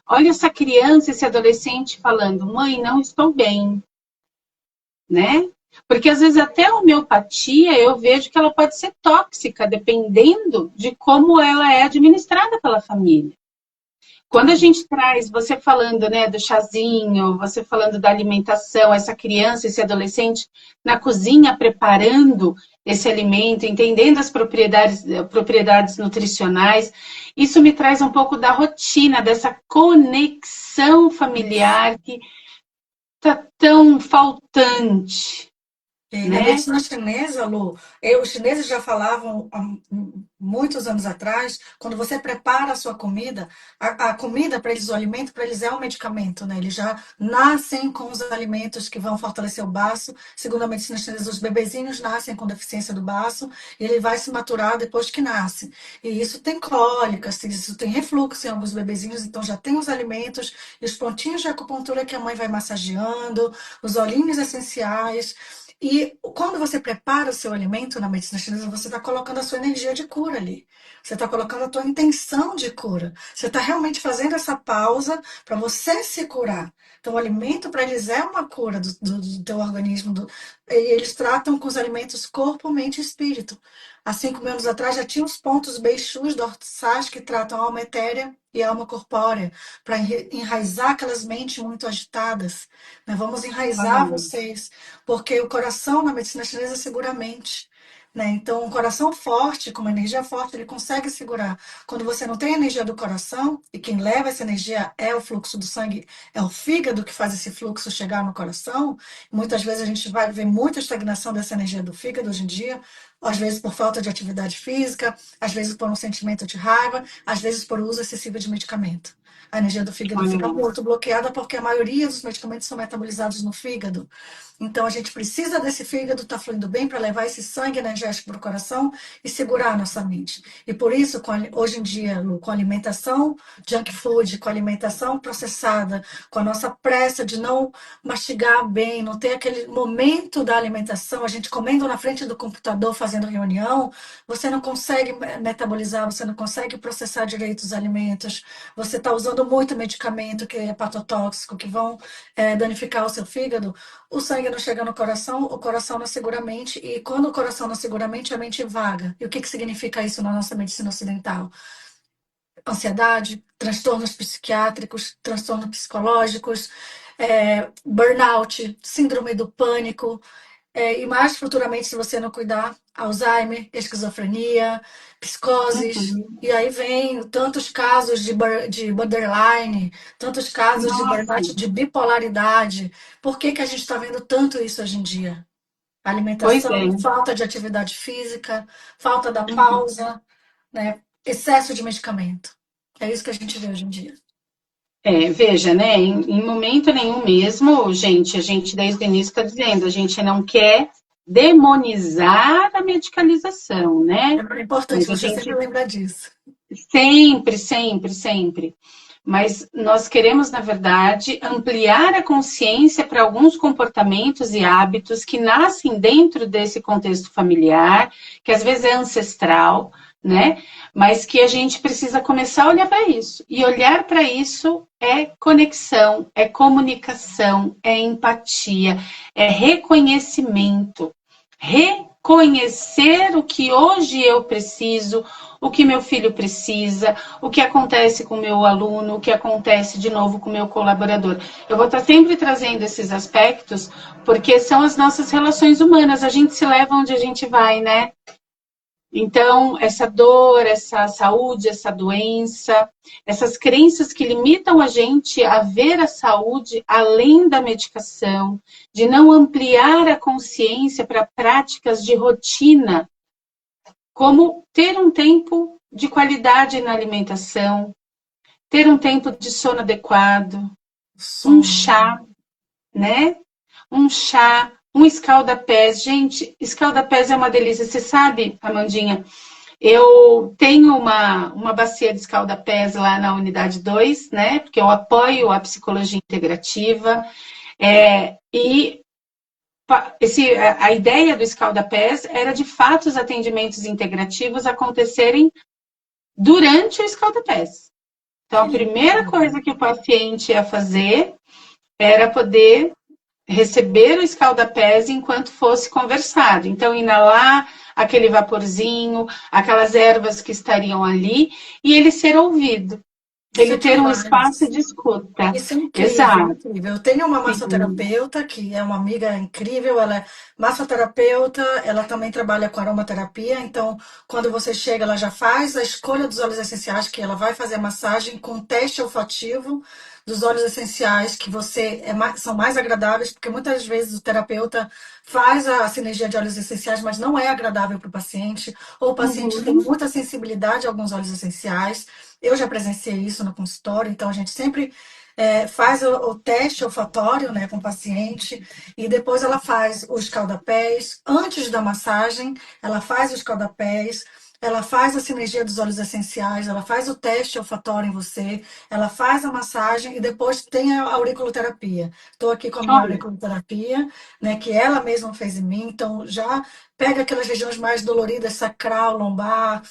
Olha essa criança, esse adolescente falando: mãe, não estou bem, né? Porque às vezes até a homeopatia eu vejo que ela pode ser tóxica, dependendo de como ela é administrada pela família. Quando a gente traz, você falando, né, do chazinho, você falando da alimentação, essa criança, esse adolescente na cozinha preparando esse alimento, entendendo as propriedades nutricionais, isso me traz um pouco da rotina, dessa conexão familiar que está tão faltante, Na né? medicina chinesa, Lu, os chineses já falavam há muitos anos atrás, quando você prepara a sua comida, a comida para eles, o alimento para eles é um medicamento, né? Eles já nascem com os alimentos que vão fortalecer o baço. Segundo a medicina chinesa, os bebezinhos nascem com deficiência do baço e ele vai se maturar depois que nasce. E isso tem cólicas, isso tem refluxo em alguns bebezinhos, então já tem os alimentos e os pontinhos de acupuntura que a mãe vai massageando, os olhinhos essenciais. E quando você prepara o seu alimento na medicina chinesa, você está colocando a sua energia de cura ali. Você está colocando a tua intenção de cura. Você está realmente fazendo essa pausa para você se curar. Então, o alimento para eles é uma cura do teu organismo. E eles tratam com os alimentos corpo, mente e espírito. Há 5 mil anos atrás já tinha os pontos Beixus dorsais que tratam a alma etérea e a alma corpórea, para enraizar aquelas mentes muito agitadas. Né? Vamos enraizar vocês porque o coração na medicina chinesa segura a mente. Né? Então, um coração forte, com uma energia forte, ele consegue segurar. Quando você não tem a energia do coração, e quem leva essa energia é o fluxo do sangue, é o fígado que faz esse fluxo chegar no coração. Muitas vezes a gente vai ver muita estagnação dessa energia do fígado hoje em dia, às vezes por falta de atividade física, às vezes por um sentimento de raiva, às vezes por uso excessivo de medicamento. A energia do fígado Olha fica lá. muito bloqueada porque a maioria dos medicamentos são metabolizados no fígado. Então a gente precisa desse fígado estar fluindo bem para levar esse sangue energético para o coração e segurar a nossa mente. E por isso, hoje em dia, Lu, com alimentação junk food, com alimentação processada, com a nossa pressa de não mastigar bem, não ter aquele momento da alimentação, a gente comendo na frente do computador, fazendo reunião, você não consegue metabolizar, você não consegue processar direito os alimentos, você está usando muito medicamento que é hepatotóxico, que vão danificar o seu fígado, o sangue não chega no coração, o coração não segura a mente, e quando o coração não segura a mente vaga. E o que significa isso na nossa medicina ocidental? Ansiedade, transtornos psiquiátricos, transtornos psicológicos, burnout, síndrome do pânico, e mais futuramente, se você não cuidar, Alzheimer, esquizofrenia, psicoses. Uhum. E aí vem tantos casos de borderline, tantos casos de Nossa, burnout, de bipolaridade. Por que que a gente está vendo tanto isso hoje em dia? pois Alimentação, é. falta de atividade física, falta da Uhum. pausa, né? Excesso de medicamento. É isso que a gente vê hoje em dia. Veja, né? Em momento nenhum mesmo, gente, a gente desde o início está dizendo, a gente não quer demonizar a medicalização, né? É importante Mas a você sempre gente lembrar disso. sempre, sempre, sempre. Mas nós queremos, na verdade, ampliar a consciência para alguns comportamentos e hábitos que nascem dentro desse contexto familiar, que às vezes é ancestral, né? Mas que a gente precisa começar a olhar para isso. E olhar para isso é conexão, é comunicação, é empatia, é reconhecimento. Reconhecer o que hoje eu preciso, o que meu filho precisa, o que acontece com o meu aluno, o que acontece de novo com o meu colaborador. Eu vou estar sempre trazendo esses aspectos, porque são as nossas relações humanas, a gente se leva onde a gente vai, né? Então, essa dor, essa saúde, essa doença, essas crenças que limitam a gente a ver a saúde além da medicação, de não ampliar a consciência para práticas de rotina, como ter um tempo de qualidade na alimentação, ter um tempo de sono adequado, um Som. chá, né? Um chá, um escalda-pés. Gente, escalda-pés é uma delícia. Você sabe, Amandinha, eu tenho uma bacia de escalda-pés lá na unidade 2, né? Porque eu apoio a psicologia integrativa. E a ideia do escalda-pés era, de fato, os atendimentos integrativos acontecerem durante o escalda-pés. Então, Que a primeira lindo. coisa que o paciente ia fazer era poder receber o escalda-pés enquanto fosse conversado. Então, inalar aquele vaporzinho, aquelas ervas que estariam ali, e ele ser ouvido. Isso Ele é ter um espaço demais. de escuta. Isso é incrível, Exato. incrível. Eu tenho uma Sim. massoterapeuta que é uma amiga incrível, ela é massoterapeuta, ela também trabalha com aromaterapia, então quando você chega, ela já faz a escolha dos óleos essenciais, que ela vai fazer a massagem com um teste olfativo dos óleos essenciais, que são mais agradáveis, porque muitas vezes o terapeuta faz a sinergia de óleos essenciais, mas não é agradável para o paciente, ou o paciente tem Uhum. muita sensibilidade a alguns óleos essenciais. Eu já presenciei isso no consultório, então a gente sempre faz o teste olfatório, né, com o paciente e depois ela faz os escaldapés. Antes da massagem, ela faz os escaldapés, ela faz a sinergia dos óleos essenciais, ela faz o teste olfatório em você, ela faz a massagem e depois tem a auriculoterapia. Estou aqui com a minha Olha, auriculoterapia, né, que ela mesma fez em mim, então já pega aquelas regiões mais doloridas, sacral, lombar,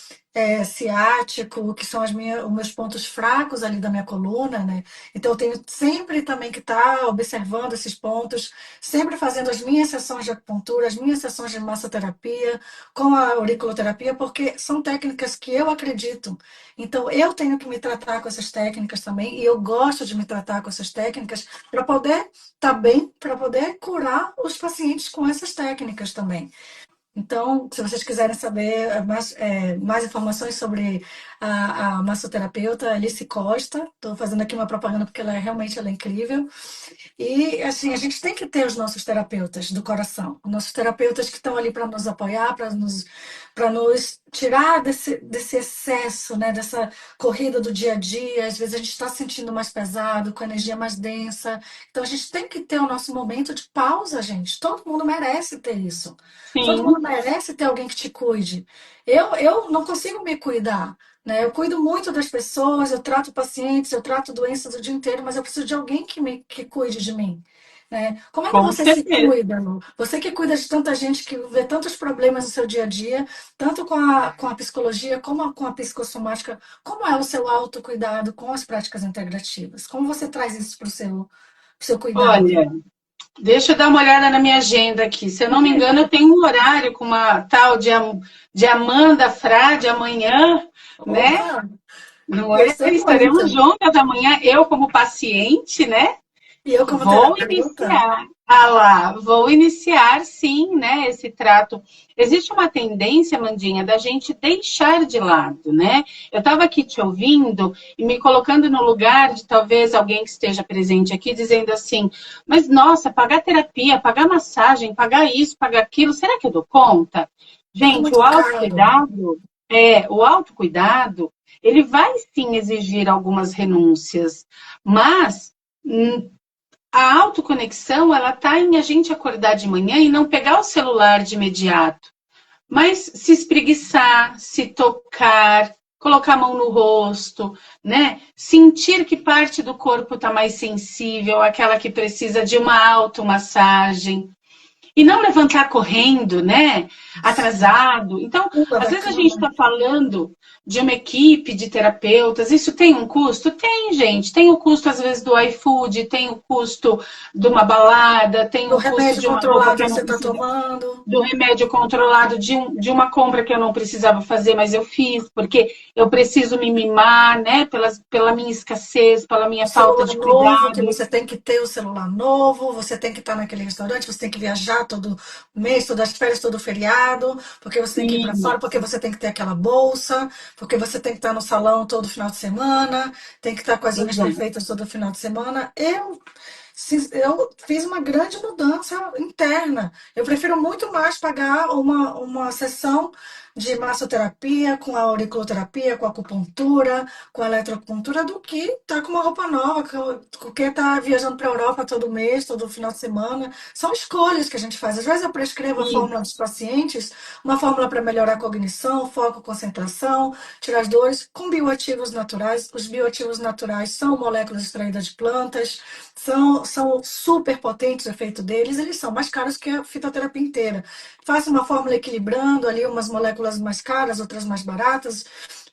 ciático, que são os meus pontos fracos ali da minha coluna, né? Então, eu tenho sempre também que estar observando esses pontos, sempre fazendo as minhas sessões de acupuntura, as minhas sessões de massoterapia, com a auriculoterapia, porque são técnicas que eu acredito. Então, eu tenho que me tratar com essas técnicas também, e eu gosto de me tratar com essas técnicas para poder estar bem, para poder curar os pacientes com essas técnicas também. Então, se vocês quiserem saber mais informações sobre a massoterapeuta Alice Costa, estou fazendo aqui uma propaganda porque ela é incrível. E assim, a gente tem que ter os nossos terapeutas do coração, os nossos terapeutas que estão ali para nos apoiar, para nos tirar desse excesso, né, dessa corrida do dia a dia. Às vezes a gente está se sentindo mais pesado, com a energia mais densa. Então a gente tem que ter o nosso momento de pausa, gente. Todo mundo merece ter isso. Todo mundo sim, merece ter alguém que te cuide. Eu não consigo me cuidar. Né? Eu cuido muito das pessoas, eu trato pacientes, eu trato doenças o dia inteiro, mas eu preciso de alguém que cuide de mim. Né? Como é que com você se certeza. cuida, Lu? Você que cuida de tanta gente, que vê tantos problemas no seu dia a dia, tanto com a psicologia como com a psicossomática, como é o seu autocuidado com as práticas integrativas? Como você traz isso para o seu cuidado? Olha, deixa eu dar uma olhada na minha agenda aqui. Se eu não me engano, eu tenho um horário com uma tal de Amanda Frade amanhã, né? Opa, Não é? gostei Estaremos muito. juntas amanhã, eu como paciente, né? E eu como Vou terapeuta? iniciar. Ah lá, vou iniciar sim, né? Esse trato. Existe uma tendência, Mandinha, da gente deixar de lado, né? Eu estava aqui te ouvindo e me colocando no lugar de talvez alguém que esteja presente aqui, dizendo assim: mas nossa, pagar terapia, pagar massagem, pagar isso, pagar aquilo, será que eu dou conta? Tudo Gente, muito caro. o autocuidado, ele vai sim exigir algumas renúncias, mas a autoconexão, ela está em a gente acordar de manhã e não pegar o celular de imediato, mas se espreguiçar, se tocar, colocar a mão no rosto, né? Sentir que parte do corpo está mais sensível, aquela que precisa de uma automassagem. E não levantar correndo, né? Atrasado. Então, Pula às da vezes a gente cama. está falando de uma equipe de terapeutas. Isso tem um custo? Tem, gente. Tem o custo, às vezes, do iFood, tem o custo de uma balada, tem Do o custo remédio de uma roupa controlado que que eu não você está preciso tomando. do remédio controlado, de uma compra que eu não precisava fazer, mas eu fiz, porque eu preciso me mimar, né? Pela minha escassez, pela O minha falta celular de novo, que cuidado. você tem que ter o celular novo, você tem que estar naquele restaurante, você tem que viajar todo mês, todas as férias, todo feriado, porque você tem que ir para Sim, fora, porque você tem que ter aquela bolsa, porque você tem que estar no salão todo final de semana, tem que estar com as unhas exato. perfeitas todo final de semana. Eu fiz uma grande mudança interna. Eu prefiro muito mais pagar uma sessão de massoterapia, com a auriculoterapia, com a acupuntura, com a eletroacupuntura, do que estar com uma roupa nova, que estar viajando para a Europa todo mês, todo final de semana. São escolhas que a gente faz. Às vezes eu prescrevo a fórmula dos pacientes, uma fórmula para melhorar a cognição, foco, concentração, tirar as dores, com bioativos naturais. Os bioativos naturais são moléculas extraídas de plantas, são super potentes o efeito deles, eles são mais caros que a fitoterapia inteira. Faça uma fórmula equilibrando ali umas moléculas mais caras, outras mais baratas,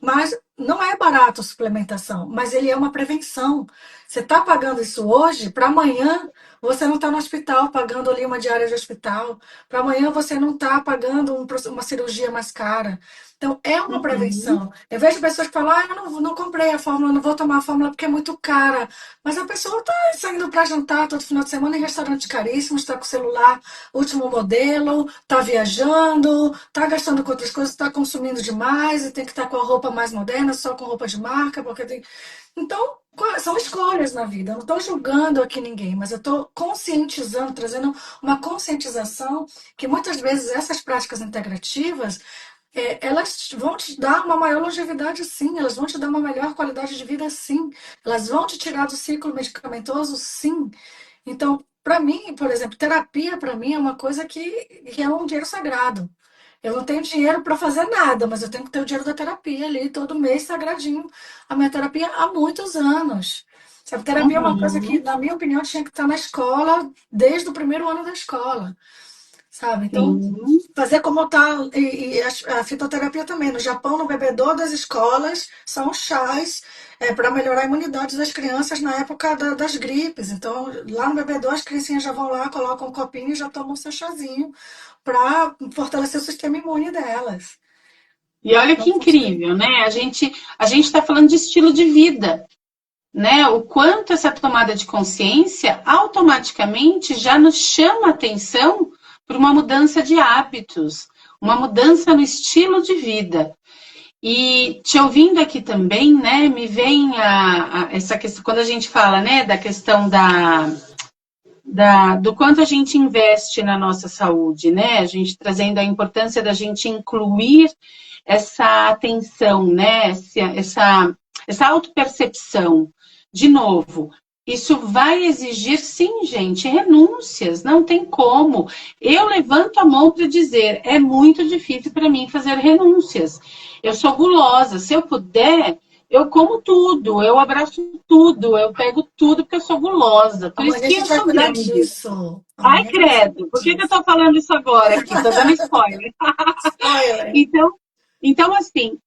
mas não é barato a suplementação, mas ele é uma prevenção. Você está pagando isso hoje, para amanhã você não está no hospital pagando ali uma diária de hospital, para amanhã você não está pagando uma cirurgia mais cara. Então, é uma Uhum, prevenção. Eu vejo pessoas que falam, eu não comprei a fórmula, não vou tomar a fórmula porque é muito cara. Mas a pessoa está saindo para jantar todo final de semana em restaurantes caríssimos, está com o celular último modelo, está viajando, está gastando com outras coisas, está consumindo demais e tem que estar com a roupa mais moderna, só com roupa de marca, porque tem. Então, são escolhas na vida. Eu não estou julgando aqui ninguém, mas eu estou conscientizando, trazendo uma conscientização que muitas vezes essas práticas integrativas elas vão te dar uma maior longevidade, sim. Elas vão te dar uma melhor qualidade de vida, sim. Elas vão te tirar do ciclo medicamentoso, sim. Então, para mim, por exemplo, terapia para mim é uma coisa que é um dinheiro sagrado. Eu não tenho dinheiro para fazer nada, mas eu tenho que ter o dinheiro da terapia ali, todo mês, sagradinho. A minha terapia há muitos anos. Sabe, terapia é uma coisa que, uhum, na minha opinião, tinha que estar na escola desde o primeiro ano da escola, sabe? Então, sim. fazer como tal, e a fitoterapia também. No Japão, no bebedouro das escolas, são chás para melhorar a imunidade das crianças na época das gripes. Então, lá no bebedouro, as criancinhas já vão lá, colocam um copinho e já tomam seu chazinho para fortalecer o sistema imune delas. E olha Então, que incrível, né? A gente está falando de estilo de vida, né? O quanto essa tomada de consciência automaticamente já nos chama a atenção para uma mudança de hábitos, uma mudança no estilo de vida. E te ouvindo aqui também, né, me vem essa questão, quando a gente fala, né, da questão do quanto a gente investe na nossa saúde, né, a gente trazendo a importância da gente incluir essa atenção, né, essa autopercepção. De novo, isso vai exigir, sim, gente, renúncias, não tem como. Eu levanto a mão para dizer, é muito difícil para mim fazer renúncias. Eu sou gulosa, se eu puder, eu como tudo, eu abraço tudo, eu pego tudo porque eu sou gulosa. Por isso amanhã a que eu gente vai sou cuidar grande. disso. Ai, Amanhã a gente vai credo, cuidar por que eu disso. estou falando isso agora aqui? Estou dando spoiler. Spoiler. Então, então, assim,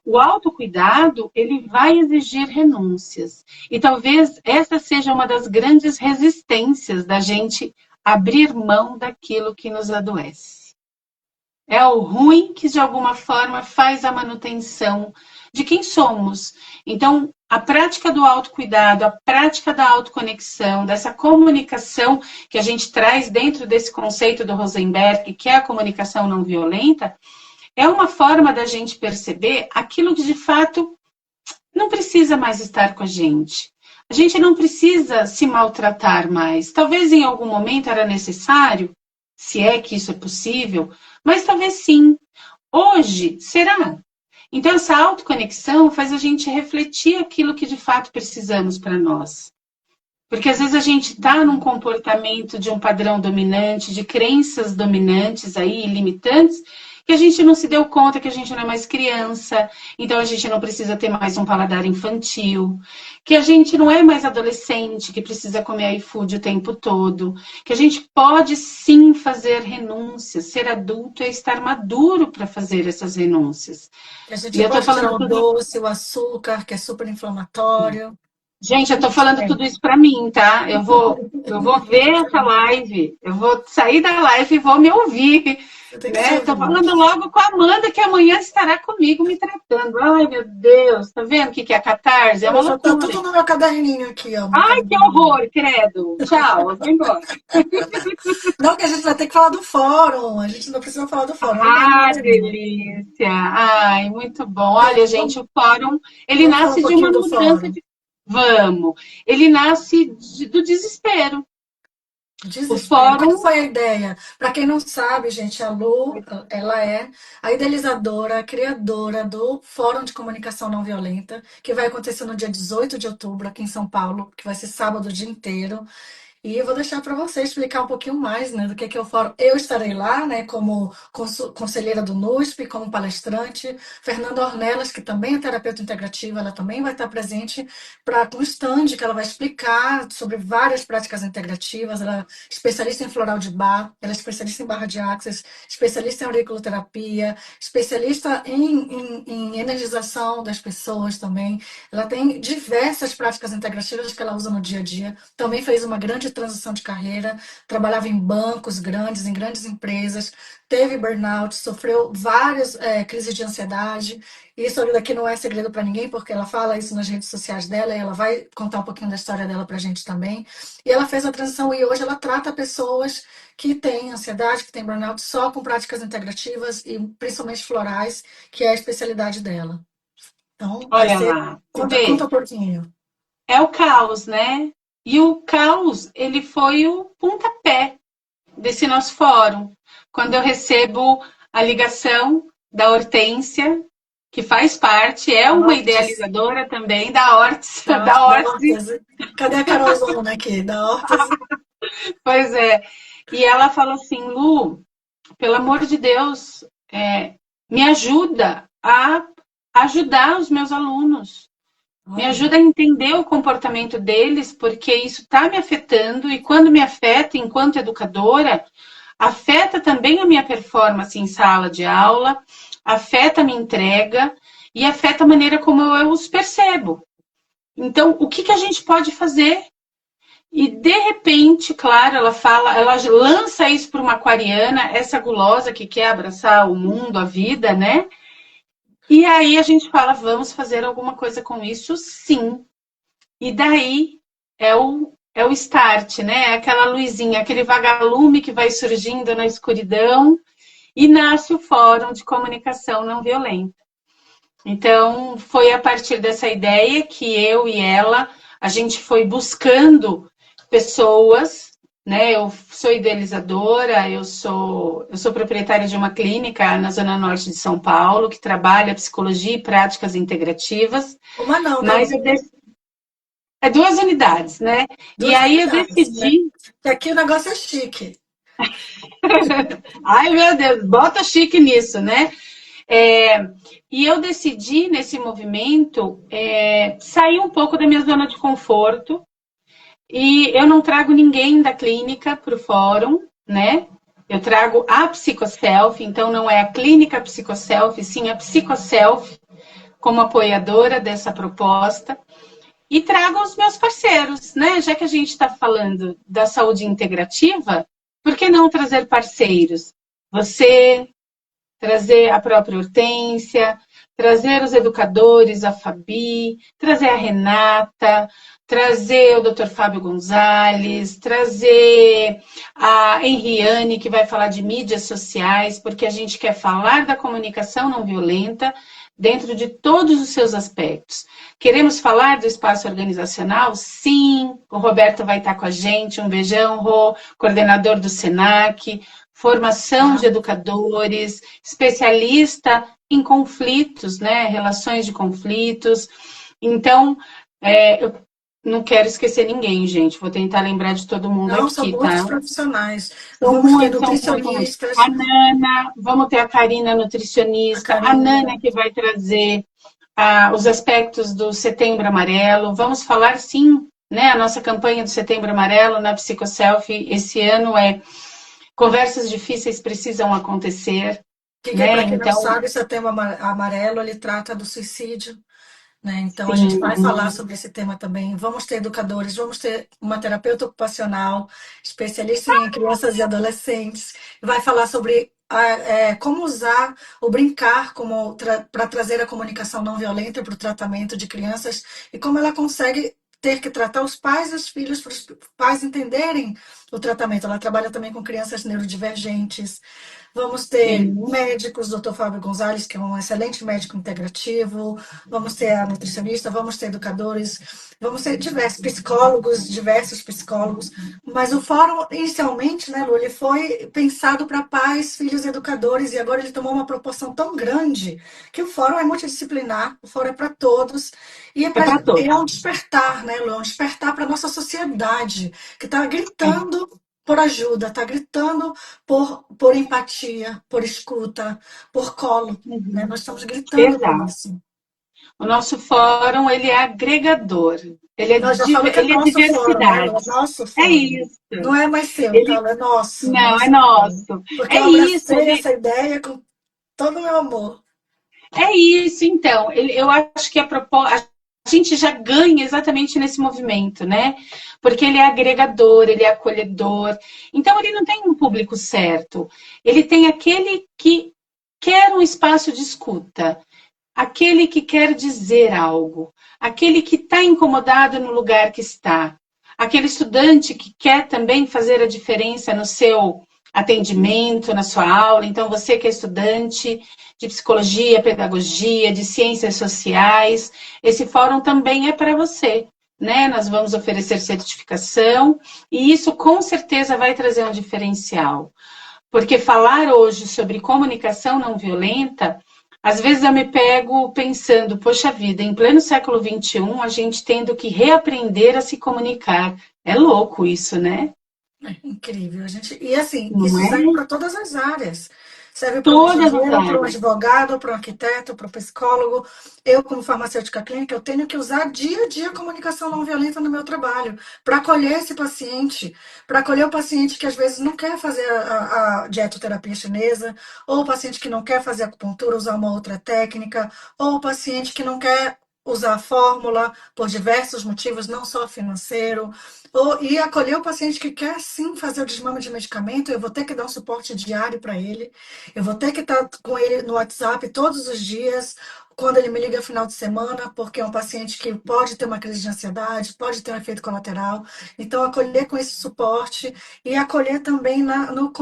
o autocuidado, ele vai exigir renúncias. E talvez essa seja uma das grandes resistências da gente abrir mão daquilo que nos adoece. É o ruim que, de alguma forma, faz a manutenção de quem somos. Então, a prática do autocuidado, a prática da autoconexão, dessa comunicação que a gente traz dentro desse conceito do Rosenberg, que é a comunicação não violenta, é uma forma da gente perceber aquilo que de fato não precisa mais estar com a gente. A gente não precisa se maltratar mais. Talvez em algum momento era necessário, se é que isso é possível, mas talvez sim. Hoje, será? Então, essa autoconexão faz a gente refletir aquilo que de fato precisamos para nós. Porque às vezes a gente está num comportamento de um padrão dominante, de crenças dominantes aí, limitantes, que a gente não se deu conta que a gente não é mais criança, então a gente não precisa ter mais um paladar infantil, que a gente não é mais adolescente, que precisa comer iFood o tempo todo, que a gente pode sim fazer renúncias, ser adulto é estar maduro para fazer essas renúncias. Que a gente E eu estou pode tirar falando o tudo. doce, o açúcar, que é super inflamatório. Gente, eu tô Isso falando tudo mesmo. isso pra mim, tá? Eu vou ver essa live, eu vou sair da live e vou me ouvir, Você tem que se né? Tô ouvir. falando logo com a Amanda, que amanhã estará comigo me tratando. Ai, meu Deus, tá vendo o que que é a catarse? É uma Já tá loucura. tudo no meu caderninho aqui, ó. Meu Ai, que caderninho. horror, credo. Tchau, eu vou embora. Não, que a gente vai ter que falar do fórum. A gente não precisa falar do fórum. Ai, minha Ah, caderninho. delícia. Ai, muito bom. É, Olha, gente, vamos, o fórum, ele vamos falar um nasce de uma pouquinho do mudança fórum. de... Vamos. Ele nasce do desespero. O Desespero. Como fórum. foi a ideia? Para quem não sabe, gente, a Lu, ela é a idealizadora, a criadora do Fórum de Comunicação Não Violenta, que vai acontecer no dia 18 de outubro, aqui em São Paulo, que vai ser sábado o dia inteiro. E eu vou deixar para você explicar um pouquinho mais, né, do que é o fórum. Eu estarei lá, né, como conselheira do NUSP, como palestrante. Fernanda Ornelas, que também é terapeuta integrativa, ela também vai estar presente para com um stand que ela vai explicar sobre várias práticas integrativas. Ela é especialista em floral de bar, ela é especialista em barra de axis, especialista em auriculoterapia, especialista em energização das pessoas também. Ela tem diversas práticas integrativas que ela usa no dia a dia. Também fez uma grande transição de carreira, trabalhava em bancos grandes, em grandes empresas, teve burnout, sofreu várias crises de ansiedade. Isso daqui não é segredo para ninguém, porque ela fala isso nas redes sociais dela e ela vai contar um pouquinho da história dela para a gente também. E ela fez a transição e hoje ela trata pessoas que têm ansiedade, que têm burnout, só com práticas integrativas e principalmente florais, que é a especialidade dela. Então, vai Olha ser. lá, você Conta vê, um pouquinho. é o caos, né? E o caos, ele foi o pontapé desse nosso fórum. Quando eu recebo a ligação da Hortência, que faz parte, é uma Hortas. idealizadora também da Hortz, da Da Hortz, Hortase. Cadê a Carolzona aqui? Da Hortase. pois é. E ela fala assim, Lu, pelo amor de Deus, me ajuda a ajudar os meus alunos. Me Olha, ajuda a entender o comportamento deles, porque isso está me afetando, e quando me afeta enquanto educadora, afeta também a minha performance em sala de aula, afeta a minha entrega e afeta a maneira como eu os percebo. Então, o que, que a gente pode fazer? E de repente, claro, ela lança isso para uma aquariana, essa gulosa que quer abraçar o mundo, a vida, né? E aí a gente fala, vamos fazer alguma coisa com isso, sim. E daí é o start, né? Aquela luzinha, aquele vagalume que vai surgindo na escuridão e nasce o Fórum de Comunicação Não Violenta. Então, foi a partir dessa ideia que eu e ela, a gente foi buscando pessoas, né? Eu sou idealizadora, eu sou proprietária de uma clínica na Zona Norte de São Paulo, que trabalha psicologia e práticas integrativas, uma não, né, mas Lu? é 2 unidades, né? E Duas aí eu unidades, né? decidi. Que aqui o negócio é chique. Ai, meu Deus, bota chique nisso, né? É, e eu decidi, nesse movimento, sair um pouco da minha zona de conforto. E eu não trago ninguém da clínica para o fórum, né? Eu trago a psicoself, então não é a clínica psicoself, sim a psicoself como apoiadora dessa proposta. E trago os meus parceiros, né? Já que a gente está falando da saúde integrativa, por que não trazer parceiros? Você, trazer a própria Hortência, trazer os educadores, a Fabi, trazer a Renata, trazer o Dr. Fábio Gonzalez, trazer a Henriane, que vai falar de mídias sociais, porque a gente quer falar da comunicação não violenta dentro de todos os seus aspectos. Queremos falar do espaço organizacional? Sim, o Roberto vai estar com a gente, um beijão, Rô, coordenador do SENAC, formação de Tá? educadores, especialista em conflitos, né, relações de conflitos. Então, não quero esquecer ninguém, gente. Vou tentar lembrar de todo mundo Não, são aqui, muitos tá? profissionais. São Vamos ter muitos, são muitos, muitos. A nutricionistas, Nana, vamos ter a Karina a nutricionista, a Karina. Nana que vai trazer os aspectos do Setembro Amarelo. Vamos falar, sim, né? A nossa campanha do Setembro Amarelo na Psicoselfie esse ano é Conversas Difíceis Precisam Acontecer, Que né? para quem não Então, sabe, Setembro Amarelo, ele trata do suicídio, né? Então, a gente sim, vai falar sobre esse tema também. Vamos ter educadores, vamos ter uma terapeuta ocupacional, especialista em crianças e adolescentes, vai falar sobre como usar o brincar como para trazer a comunicação não violenta para o tratamento de crianças e como ela consegue ter que tratar os pais e os filhos para os pais entenderem o tratamento. Ela trabalha também com crianças neurodivergentes. Vamos ter sim. médicos, Dr. Fábio Gonzalez, que é um excelente médico integrativo, vamos ter a nutricionista, vamos ter educadores, vamos ter diversos psicólogos, mas o fórum, inicialmente, né, Lu, ele foi pensado para pais, filhos e educadores, e agora ele tomou uma proporção tão grande que o fórum é multidisciplinar, o fórum é para todos, e É para é todos. um despertar, né, Lu, é um despertar para a nossa sociedade, que está É. gritando por ajuda, está gritando por empatia, por escuta, por colo. Né? Uhum. Nós estamos gritando por Exato. isso. O nosso fórum, ele é agregador. Nós já falamos que é Ele é nosso fórum, né, Lu? diversidade. É nosso É fórum. isso. Não é mais seu, tá? Ele Lu? É nosso, não é nosso fórum. nosso. Porque É eu isso, abracei ele essa ideia com todo o meu amor. é isso, então. Eu acho que a gente já ganha exatamente nesse movimento, né? Porque ele é agregador, ele é acolhedor. Então, ele não tem um público certo. Ele tem aquele que quer um espaço de escuta, aquele que quer dizer algo, aquele que está incomodado no lugar que está, aquele estudante que quer também fazer a diferença no seu atendimento, na sua aula. Então, você que é estudante de psicologia, pedagogia, de ciências sociais, esse fórum também é para você. Né? Nós vamos oferecer certificação e isso com certeza vai trazer um diferencial. Porque falar hoje sobre comunicação não violenta, às vezes eu me pego pensando, poxa vida, em pleno século XXI, a gente tendo que reaprender a se comunicar. É louco isso, né? É incrível. E assim, Não isso é? serve para todas as áreas. Serve para um Todas as engenheiro, para um áreas. advogado, para um arquiteto, para um psicólogo. Eu, como farmacêutica clínica, eu tenho que usar dia a dia a comunicação não violenta no meu trabalho, para acolher esse paciente, para acolher o paciente que às vezes não quer fazer a dietoterapia chinesa, ou o paciente que não quer fazer acupuntura, usar uma outra técnica, ou o paciente que não quer usar a fórmula por diversos motivos, não só financeiro. E acolher o paciente que quer sim fazer o desmame de medicamento, eu vou ter que dar um suporte diário para ele, eu vou ter que estar com ele no WhatsApp todos os dias, quando ele me liga no final de semana, porque é um paciente que pode ter uma crise de ansiedade, pode ter um efeito colateral. Então, acolher com esse suporte e acolher também no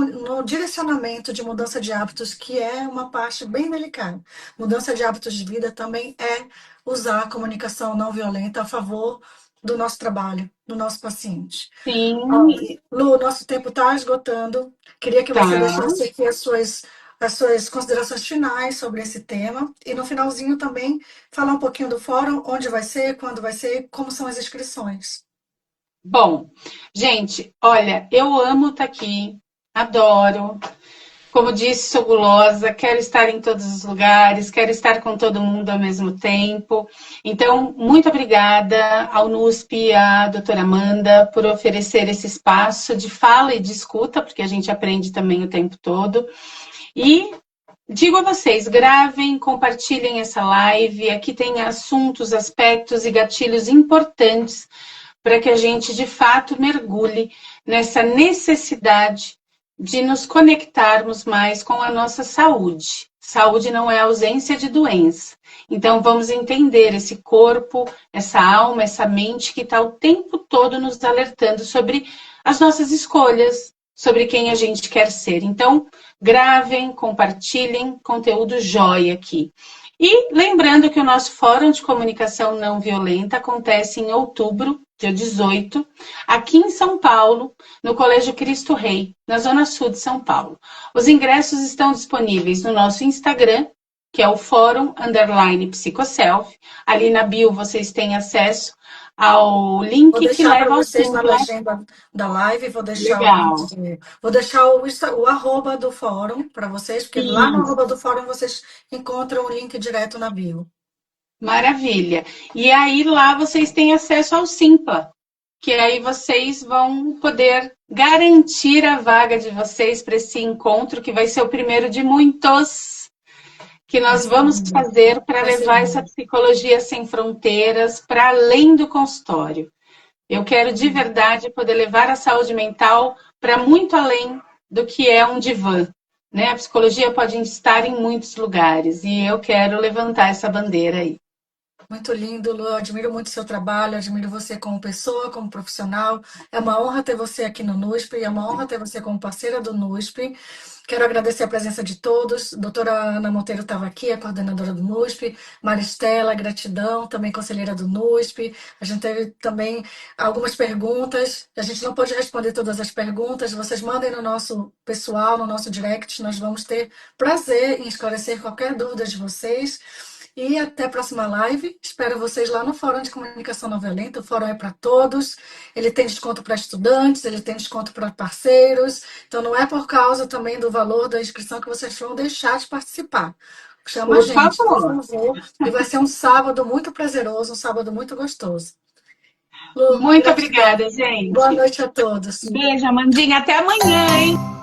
direcionamento de mudança de hábitos, que é uma parte bem delicada. Mudança de hábitos de vida também é usar a comunicação não violenta a favor do nosso trabalho, do nosso paciente. Ó, Sim, Lu, nosso tempo está esgotando. Queria que você tá. deixasse aqui as suas considerações finais sobre esse tema. E no finalzinho também falar um pouquinho do fórum, onde vai ser, quando vai ser, como são as inscrições. Bom, gente, olha, eu amo estar aqui, adoro. Como disse, sou gulosa, quero estar em todos os lugares, quero estar com todo mundo ao mesmo tempo. Então, muito obrigada ao NUSP, à doutora Amanda, por oferecer esse espaço de fala e de escuta, porque a gente aprende também o tempo todo. E digo a vocês, gravem, compartilhem essa live. Aqui tem assuntos, aspectos e gatilhos importantes para que a gente, de fato, mergulhe nessa necessidade de nos conectarmos mais com a nossa saúde. Saúde não é ausência de doença. Então, vamos entender esse corpo, essa alma, essa mente que está o tempo todo nos alertando sobre as nossas escolhas, sobre quem a gente quer ser. Então, gravem, compartilhem, conteúdo jóia aqui. E lembrando que o nosso Fórum de Comunicação Não Violenta acontece em outubro, dia 18, aqui em São Paulo, no Colégio Cristo Rei, na Zona Sul de São Paulo. Os ingressos estão disponíveis no nosso Instagram, que é o Fórum _ Psicoself. Ali na bio vocês têm acesso ao Vou link que deixar para leva ao vocês na Simpla. legenda da live, vou deixar o link Legal. vou deixar o arroba do fórum para vocês, porque lá no Isso. arroba do fórum vocês encontram o link direto na bio. Maravilha. E aí lá vocês têm acesso ao Simpla, que aí vocês vão poder garantir a vaga de vocês para esse encontro, que vai ser o primeiro de muitos que Vai nós ser vamos lindo. fazer para Vai ser levar essa lindo. psicologia sem fronteiras para além do consultório. Eu quero de verdade poder levar a saúde mental para muito além do que é um divã. Né? A psicologia pode estar em muitos lugares e eu quero levantar essa bandeira aí. Muito lindo, Lu. Eu admiro muito o seu trabalho, admiro você como pessoa, como profissional. É uma honra ter você aqui no NUSP, é uma honra ter você como parceira do NUSP. Quero agradecer a presença de todos. Doutora Ana Monteiro estava aqui, a coordenadora do NUSP. Maristela, gratidão, também conselheira do NUSP. A gente teve também algumas perguntas. A gente não pode responder todas as perguntas. Vocês mandem no nosso pessoal, no nosso direct. Nós vamos ter prazer em esclarecer qualquer dúvida de vocês. E até a próxima live. Espero vocês lá no Fórum de Comunicação Não Violenta. O fórum é para todos. Ele tem desconto para estudantes, ele tem desconto para parceiros. Então não é por causa também do valor da inscrição que vocês vão deixar de participar. Chama a Por gente, por favor. favor. E vai ser um sábado muito prazeroso, um sábado muito gostoso. Lu, Muito gratidão. obrigada, Boa gente. noite a todos. Beijo, Amandinha. Até amanhã, hein?